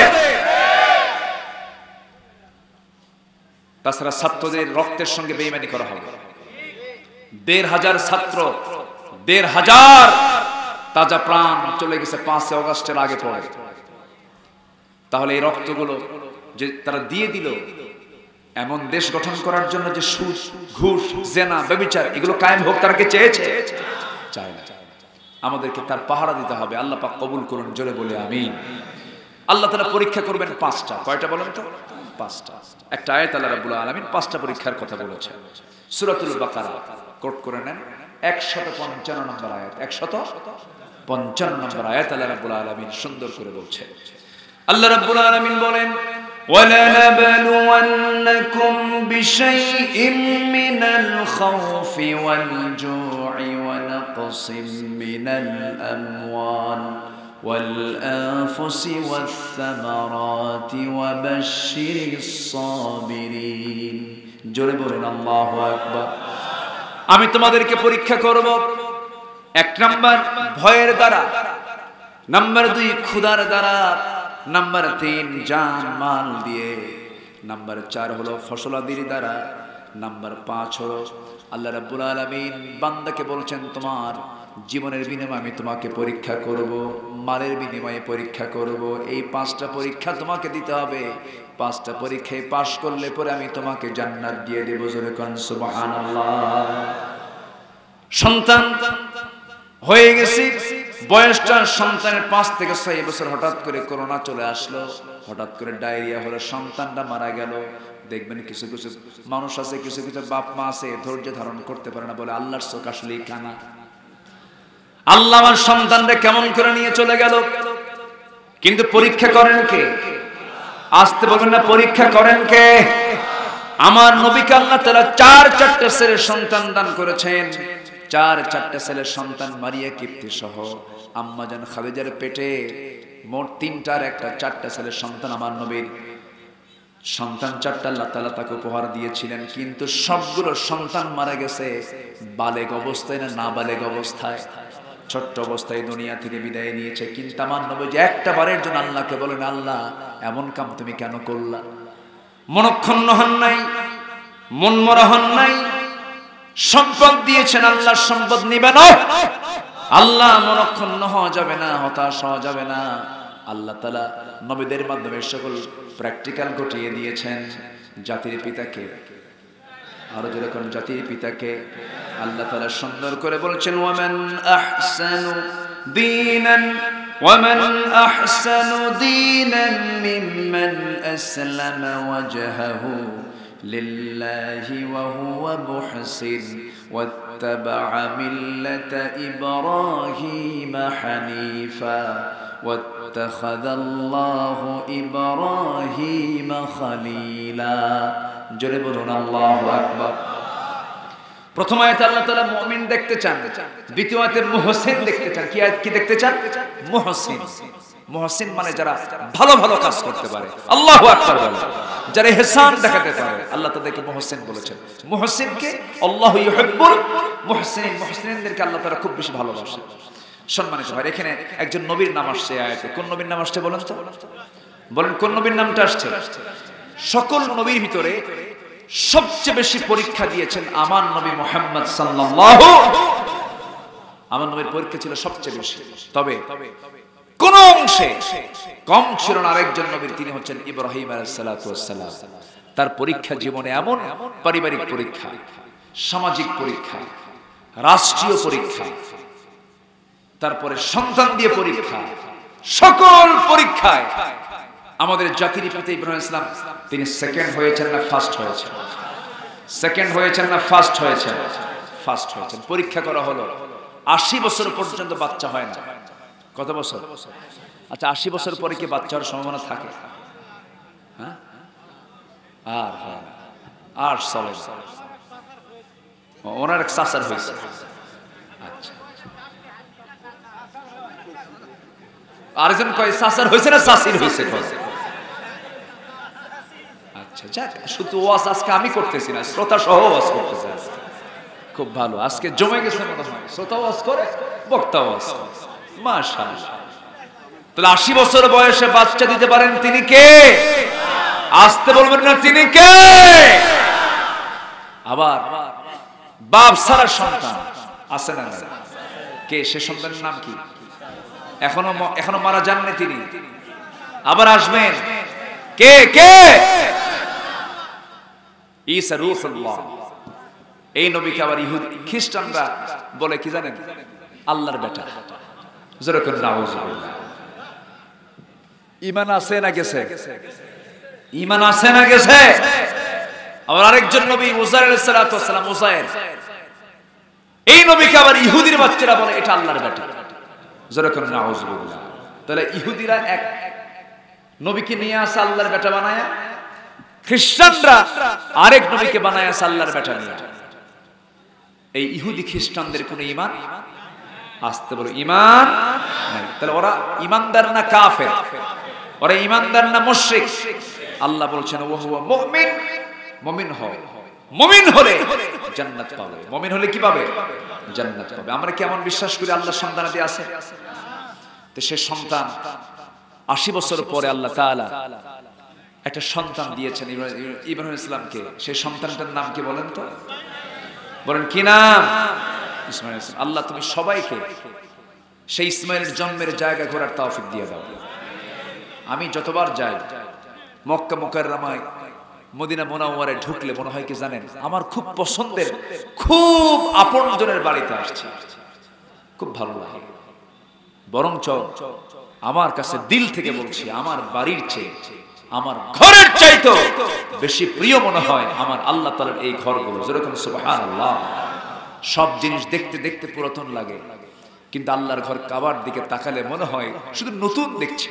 তাছাড়া ছাত্রদের রক্তের সঙ্গে বেঈমানি করা হবে। ১,৫০০ ছাত্র, ১,৫০০ তাজা প্রাণ চলে গেছে ৫ আগস্টের আগে পরে। তাহলে এই রক্তগুলো যে তারা দিয়ে দিল এমন দেশ গঠন করার জন্য, যে সুদ, ঘুষ, জেনা, ব্যভিচার এগুলো কায়েম হোক, তারা কি চেয়েছে? চায় না। আমাদেরকে তার পাহারা দিতে হবে। আল্লাহ পাক কবুল করুন, জোরে বলে আমিন। আল্লাহ তাআলা পরীক্ষা করবেন ৫টা। কয়টা বলেন তো? ৫টা। একটা আয়াত আল্লাহ রাব্বুল আলামিন ৫টা পরীক্ষার কথা বলেছেন। সূরাতুল বাকারা কোট করে নেন, ১৫৫ নম্বর আয়াত। ১৫৫ নম্বর আয়াত আল্লাহ রাব্বুল আলামিন সুন্দর করে বলছেন। আল্লাহ রাব্বুল আলামিন বলেন, وَلَنَبْلُوَنَّكُمْ بِشَيْءٍ مِّنَ الْخَوْفِ وَالْجُوعِ وَنَقْصٍ مِّنَ الْأَمْوَالِ وَالْأَنفُسِ وَالثَّمَرَاتِ وَبَشِّرِ الصَّابِرِينَ। জোরে বলেন আল্লাহু আকবার। আমি তোমাদেরকে পরীক্ষা করব, ১ নাম্বার ভয়ের দ্বারা, নাম্বার ২ ক্ষুধার দ্বারা, নাম্বার ৩ জান মাল দিয়ে, নাম্বার ৪ হলো ফসলাদির দ্বারা, নাম্বার ৫ হলো আল্লাহ রাব্বুল আলামিন বান্দাকে বলছেন তোমার জীবনের বিনিময়ে আমি তোমাকে পরীক্ষা করব, মালের বিনিময়ে পরীক্ষা করব। এই ৫টা পরীক্ষা তোমাকে দিতে হবে। ৫টা পরীক্ষায় পাশ করলে পরে আমি তোমাকে জান্নাত দিয়ে দেব। জোরে কোন সুবহানাল্লাহ। সন্তান হয়ে গেছি, বয়সটা সন্তানের ৫ থেকে ৬ বছর, হঠাৎ করে করোনা চলে আসলো, হঠাৎ করে ডায়রিয়া হলো, সন্তানটা মারা গেল। দেখবেন কিছু কিছু মানুষ আছে, কিছু কিছু বাপ মা আছে ধৈর্য ধারণ করতে পারে না, বলে আল্লাহর চোখ আসলেই কানা, আল্লাহ আমার সন্তানরে কেমন করে নিয়ে চলে গেল। কিন্তু পরীক্ষা করেন কে? আসতে বলেন না, পরীক্ষা করেন কে? আমার নবীকে আল্লাহ তাআলা ৪টা ছেলের সন্তান দান করেছেন। ৪টা ছেলের সন্তান মারিয়া কিপ্তি সহ আম্মা জান খাদিজার পেটে মোট ৩টা আর একটা ৪টা ছেলের সন্তান আমার নবীর। সন্তান 4টা আল্লাহ তাআলা তাকে উপহার দিয়েছিলেন, কিন্তু সবগুলো সন্তান মারা গেছে বালেগ অবস্থায় না নাবালেগ অবস্থায়। ছোট্ট অবস্থায় দুনিয়া থেকে বিদায় নিয়েছে। কিন্তু আমার নবী যে একটা বারের জন্য আল্লাহকে বলেন, আল্লাহ এমন কাম তুমি কেন করলা? মনক্ষুণ্ণ হন নাই, মনমরা হন নাই। সম্পদ দিয়েছেন, আল্লাহর সম্পদ নিবে না। আল্লাহ মনক্ষুণ্ণ হওয়া যাবে না, হতাশ হওয়া যাবে না। আল্লাহ তাআলা নবীদের মাধ্যমে সকল প্র্যাকটিক্যাল ঘটিয়ে দিয়েছেন। জাতির পিতাকে, আরো যেরকম জাতির পিতাকে আল্লাহ তাআলা সুন্দর করে বলছেন, ওয়ামান আহসানু দীনান ওয়ামান আহসানু দীনান মিম্মান আসলামা ওয়াজহাহু লিল্লাহি ওয়া হুয়া মুহসিন ওয়াত্তাবা'a মিল্লাতা ইব্রাহিমা হানিফা ওয়াত্তাখাযাল্লাহু ইব্রাহিমা খলীলা। জোরে বলুন আল্লাহু আকবার। প্রথম আয়াতে আল্লাহ তাআলা মুমিন দেখতে চান, দ্বিতীয় আয়াতে মুহসিন দেখতে চান। কি দেখতে চান? মুহসিন। মুহসিন মানে যারা ভালো ভালো কাজ করতে পারে। আল্লাহু আকবার বলেন। যারা ইহসান দেখাতে পারে, আল্লাহ তাদেরকে মুহসিন বলেছেন। মুহসিনকে আল্লাহু ইউহিব্বুল মুহসিনিন, মুহসিনদেরকে আল্লাহ তাআলা খুব বেশি ভালোবাসেন। সম্মানিত ভাই, এখানে একজন নবীর নাম আসছে আয়াতে। কোন নবীর নাম আসছে বলেন তো? বলেন কোন নবীর নামটা আসছে? সকল নবীর ভিতরে সবচেয়ে বেশি পরীক্ষা দিয়েছেন আমার নবী মুহাম্মদ সাল্লাল্লাহু। আমার নবীর পরীক্ষা ছিল সবচেয়ে বেশি, তবে কোন অংশে কম ছিল না আরেকজন নবীর, তিনি হচ্ছেন ইব্রাহিম আলাইহিস সালাতু ওয়াস সালাম। তার পরীক্ষা জীবনে এমন পারিবারিক পরীক্ষা, সামাজিক পরীক্ষা, রাষ্ট্রীয় পরীক্ষা, তারপরে সন্তান দিয়ে পরীক্ষা, সকল পরীক্ষায় আমাদের জাতির পিতা ইব্রাহিম ইসলাম তিনি সেকেন্ড হয়েছেন না ফার্স্ট হয়েছেন? সেকেন্ড হয়েছেন না ফার্স্ট হয়েছেন? ফার্স্ট হয়েছেন। পরীক্ষা করা হলো। 80 বছর পর্যন্ত বাচ্চা হয় না। কত বছর? আচ্ছা, 80 বছর পরে কি বাচ্চা হওয়ার সম্ভাবনা থাকে? হ্যাঁ, আর হয় না, আর চলে। ওনার এক চাচার হয়েছে। আচ্ছা, আরেকজন কয় চাচার হয়েছে না চাচির হয়েছে? আচ্ছা, যাক, শুধু ওয়াজ আজকে আমি করতেছি না, শ্রোতা সহ ওয়াজ করতেছে। খুব ভালো, আজকে জমে গেছে মনে হয়। শ্রোতা ওয়াজ করে, বক্তা ওয়াজ করে। মাশাআল্লাহ। তাহলে 80 বছর বয়সে বাচ্চা দিতে পারেন তিনি কে? আসতে বলবেন না, তিনি কে? আবার বাপ ছাড়া সন্তান আছে না? কে সে সন্তানের নাম কি? এখনো মারা যাননি তিনি, আবার আসবেন। কে? কে? ঈসা রূহুল্লাহ। এই নবীকে আবার ইহুদি খ্রিস্টানরা বলে কি জানেন? আল্লাহর বেটা। জোরে করে নাউজুবিল্লাহ। ঈমান আছে না গেছে? ঈমান আছে না গেছে? আবার আরেকজন নবী উযাইর আলাইহিস সালাতু ওয়াস সালাম, উযাইর, এই নবীকে আবার ইহুদির বাচ্চারা বলে এটা আল্লাহর বেটা। জোরে করে নাউজুবিল্লাহ। তাহলে ইহুদিরা এক নবীকে নিয়ে আসে আল্লাহর বেটা বানায়া, খ্রিস্টানরা আরেক নবীকে বানায় আসে আল্লাহর বেটা নিয়ে। এই ইহুদি খ্রিস্টানদের কোনো ঈমান আসতে বলো ঈমান নাই। তাহলে ওরা ঈমানদার না কাফের? ওরা ঈমানদার না মুশরিক? আল্লাহ বলছেন ওয়া হুয়া মুমিন। মুমিন হয়, মুমিন হলে জান্নাত পাবে। মুমিন হলে কি পাবে? জান্নাত পাবে। আমরা কেমন বিশ্বাস করি আল্লাহর সন্তানাদি আছে? তো সে সন্তান 80 বছর পরে আল্লাহ তাআলা একটা সন্তান দিয়েছেন ইব্রাহিম ইসলামকে। সেই সন্তানটার নাম কি বলেন তো? বলেন কি নাম? ইসমাঈল। আল্লাহ তুমি সবাইকে সেই ইসমাঈলের জন্মের জায়গা ঘোরার তৌফিক দিয়ে দাও। আমি যতবার যাই মক্কা মুকাররমায়, মদিনা মুনাওয়ারায় ঢুকলে মনে হয় কি জানেন, আমার খুব পছন্দের, খুব আপনজনের বাড়িতে আসছে। খুব ভালো লাগে। বরঞ্চ আমার কাছে দিল থেকে বলছি, আমার বাড়ির চেয়ে, আমার ঘরের চাইতো বেশি প্রিয় মনে হয় আমার আল্লাহ তাআলার এই ঘরগুলো। যেরকম সুবহানাল্লাহ। সব জিনিস দেখতে দেখতে পুরাতন লাগে, কিন্তু আল্লাহর ঘর কাবার দিকে তাকালে মনে হয় শুধু নতুন দেখছি,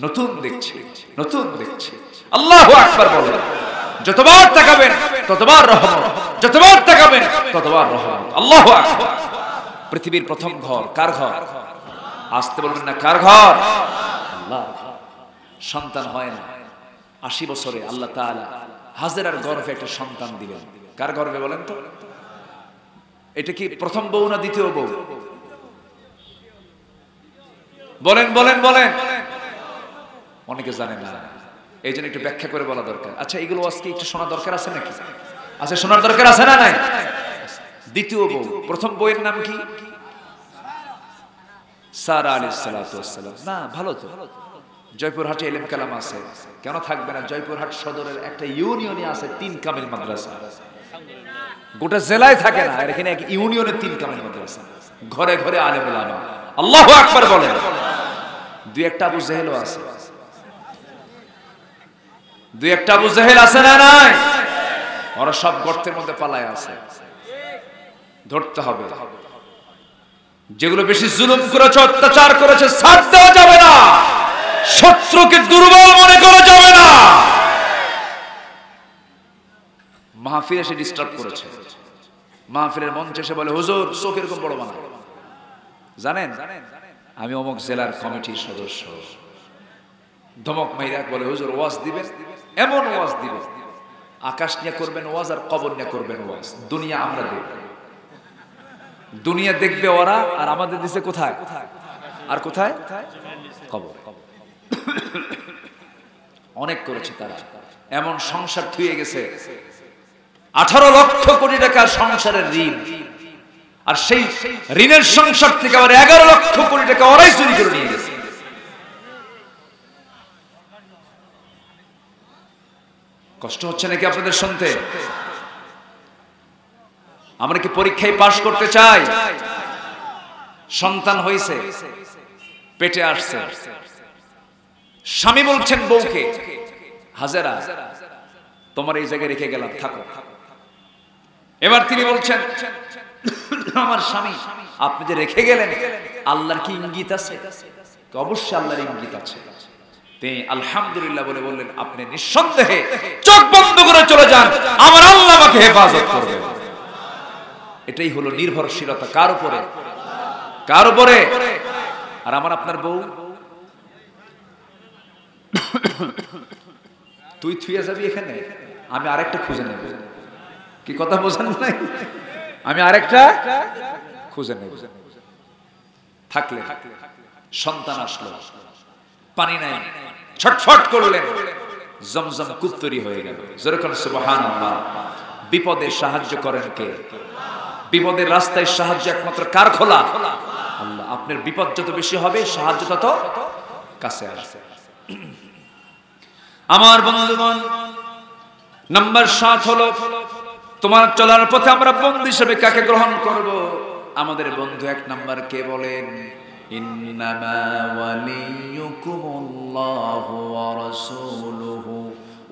নতুন দেখছি, নতুন দেখছি। আল্লাহু আকবার বলেন। যতবার তাকাবেন ততবার রহমত, যতবার তাকাবেন ততবার রহমত। আল্লাহু আকবার। পৃথিবীর প্রথম ঘর কার ঘর? আসতে বলবেন না, কার ঘর? আল্লাহর ঘর। সন্তান হয় না, 80 বছরে আল্লাহ তাআলা হাজেরার গর্ভে একটা সন্তান দিলেন। কার গর্ভে বলেন তো? এটা কি প্রথম বউ না দ্বিতীয় বউ? বলেন বলেন বলেন। অনেকে জানেন না, এই জন্য একটু ব্যাখ্যা করে বলা দরকার। আচ্ছা, এগুলো আজকে একটু শোনা দরকার আছে নাকি? আচ্ছা, শোনার দরকার আছে না নাই? দ্বিতীয় বউ, প্রথম বউয়ের নাম কি? সারা আলাইহিস সালাতু ওয়াস সালাম। না, ভালো তো, জয়পুরহাটে ইলম কালাম আছে, কেন থাকবে না? জয়পুরহাট সদরের একটা ইউনিয়নে আছে 3 কামিল মাদ্রাসা, গোটা জেলায় থাকে না, আর এখানে এক ইউনিয়নে 3 কামিল মাদ্রাসা, ঘরে ঘরে আলেম ওলামা। আল্লাহু আকবার বলেন। দুই একটা আবু জেহেলও আছে, দুই একটা আবু জেহেল আছে না নাই? ওরা সব গর্তের মধ্যে পালায় আছে, ধরতে হবে। যেগুলো বেশি জুলুম করেছে, অত্যাচার করেছে, ছাড় দেওয়া যাবে না। শত্রুকে দুর্বল মনে করা যাবে না। মাহফিল এসে ডিস্টার্ব করেছে, মাহফিলের মঞ্চে এসে বলে, হুজুর চোখ এরকম বড় বানা। জানেন, আমি অমুক জেলার কমিটির সদস্য। ধমক মাইরা বলে, হুজুর ওয়াজ দিবেন, এমন ওয়াজ দিবেন, আকাশ নিয়ে করবেন ওয়াজ আর কবর নিয়ে করবেন ওয়াজ। দুনিয়া আমরা দেখব, দুনিয়া দেখবে ওরা, আর আমাদের দিছে কোথায়? আর কোথায়? কবর। অনেক করেছে তারা, এমন সংসার থুয়ে গেছে 18 লক্ষ কোটি টাকার সংসারের ঋণ, আর সেই ঋণের সংসার থেকে আবার 11 লক্ষ কোটি টাকা ওরাই চুরি করে নিয়ে গেছে। কষ্ট হচ্ছে নাকি আপনাদের শুনতে? আমরা কি পরীক্ষায় পাশ করতে চাই? সন্তান হয়েছে, পেটে আসছে, স্বামী বলছেন বউকে, হাজেরা তোমার এই জায়গায় রেখে গেলাম, থাকো। এবার তিনি বলছেন, আমার স্বামী আপনি যে রেখে গেলেন, আল্লাহর কি ইঙ্গিত আছে? অবশ্যই আল্লাহর ইঙ্গিত আছে। তিনি আলহামদুলিল্লাহ বলে বললেন, আপনি নিঃসন্দেহে চোখ বন্ধ করে চলে যান, আমার আল্লাহ আমাকে হেফাজত করবে। এটাই হলো নির্ভরশীলতা। কার উপরে? কার উপরে? আর আমার আপনার বউ, তুই থুয়ে যাবি এখানে, আমি আরেকটা খুঁজে নেব। কি কথা বোঝেন নাই? আমি আরেকটা খুঁজে নেব। থাকলে সন্তান আসলো, পানি নাই, ছটফট করলেন, জমজম কূপ তৈরি হয়ে গেল। যেরকম সুবহানাল্লাহ। বিপদে সাহায্য করেন কে? বিপদের রাস্তায় সাহায্য একমাত্র কার খোলা? আল্লাহ। আপনার বিপদ যত বেশি হবে, সাহায্য তত কাছে আসে। আমার বন্ধুগণ, নাম্বার 7 হলো, তোমার চলার পথে আমরা বন্ধু হিসেবে কাকে গ্রহণ করব? আমাদের বন্ধু 1 নাম্বার কে বলেন? ইন্নামা ওয়ালিয়ুকুমুল্লাহু ওয়া রাসূলুহু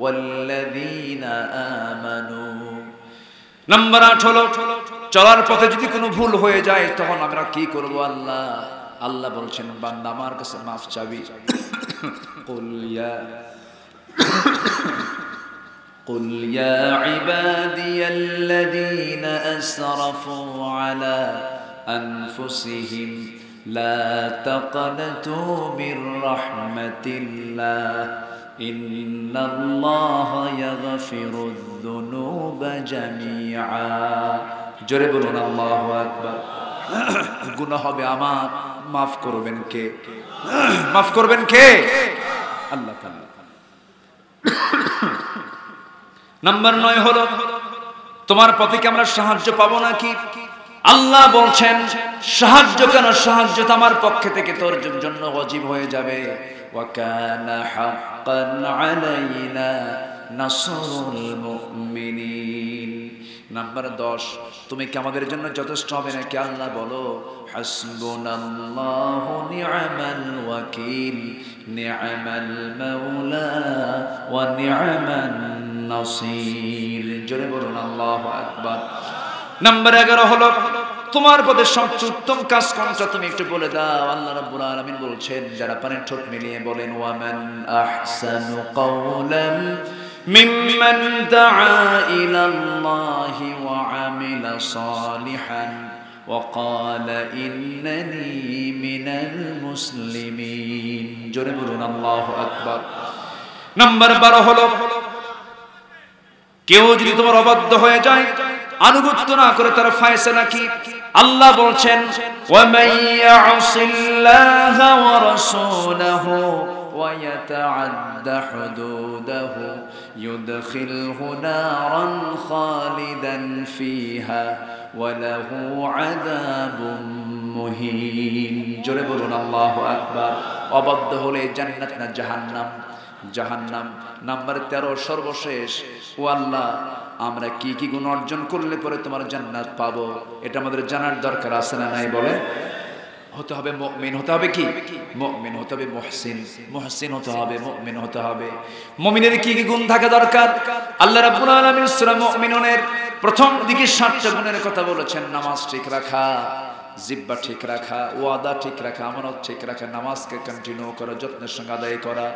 ওয়াল্লাযীনা আমানু। নাম্বার 8 হলো, চলার পথে যদি কোনো ভুল হয়ে যায় তখন আমরা কি করব? আল্লাহ আল্লাহ বলছেন, বান্দা আমার কাছে মাফ চাবি। قل يا عبادي الذين أسرفوا على أنفسهم لا تقنطوا من رحمة الله إن الله يغفر الذنوب جميعا। জোরে বলুন আল্লাহু আকবার। গুনাহ হবে আমার, মাফ করবেন কে? মাফ করবেন কে? আল্লাহ তাআলা। নাম্বার 9 হলো, তোমার পথে কি আমরা সাহায্য পাবো নাকি? আল্লাহ বলছেন, সাহায্য কেন? সাহায্য তো আমার পক্ষ থেকে তোর জন্য ওয়াজিব হয়ে যাবে। ওয়া কানা হাক্কান আলাইনা নাসরুল মুমিনিন। নাম্বার 10, তুমি কি আমাদের জন্য যথেষ্ট হবে নাকি? আল্লাহ বলো, হাসবুনাল্লাহু নি'মাল ওয়াকিল নি'মাল মাওলা ওয়া নি'মান নাসির। জোরে বলুন আল্লাহু আকবার। নাম্বার 11 হলো, তোমার পথে সবচেয়ে উত্তম কাজ কোনটা তুমি একটু বলে দাও। আল্লাহ রাব্বুল আলামিন বলছেন, যারা পানির ঠোঁট মিলিয়ে বলেন, ওয়া মান আহসানু কাওলান মিম্মান দাআ ইলাল্লাহি ওয়া আমিলা সালিহান ওয়া ক্বালা ইন্নানি মিনাল মুসলিমিন। জোরে বলুন আল্লাহু আকবার। নাম্বার 12 হলো কেউ যদি তোমার অবাধ্য হয়ে যায়, আনুগত্য না করে তার ফয়সালা কি? আল্লাহ বলছেন ওয়া মাইয়াসিল্লাহা ওয়া রাসূলাহু ওয়া ইয়াতাআদ্দা হুদুদাহু ইউদখিলহু নারান খালিদান ফিহা ওয়া লাহু আযাবুম মুহিন। জোরে বলুন আল্লাহু আকবার। অবাধ্য হলে জান্নাত না জাহান্নাম? জাহান্নাম। নাম্বার 13 সর্বশেষ, ও আল্লাহ আমরা কি কি গুণ অর্জন করলে পরে তোমার জান্নাত পাবো, এটা আমাদের জানার দরকার আছে না নাই? বলে হতে হবে মুমিন, হতে হবে কি? মুমিন হতে হবে, মুহসিন, মুহসিন হতে হবে, মুমিন হতে হবে। মুমিনের কি কি গুণ থাকা দরকার? আল্লাহ রাব্বুল আলামিন সূরা মুমিনুনের প্রথম দিকে 7টা গুণের কথা বলেছেন। নামাজ ঠিক রাখা, জিহ্বা ঠিক রাখা, ওয়াদা ঠিক রাখা, আমানত ঠিক রাখা, নামাজকে কন্টিনিউ করা, যত্নের সঙ্গে আদায় করা,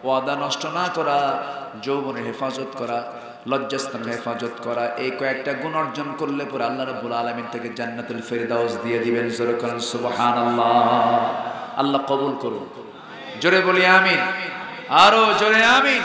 ওয়াদা নষ্ট না করা, যৌবনের হেফাজত করা, লজ্জাস্থানের হেফাজত করা। এই কয়েকটা গুণ অর্জন করলে পরে আল্লাহ রাব্বুল আলামিন থেকে জান্নাতুল ফেরদাউস দিয়ে দিবেন। জোরে বলেন সুবহানাল্লাহ। আল্লাহ কবুল করুন। জোরে বলি আমিন, আরো জোরে আমিন।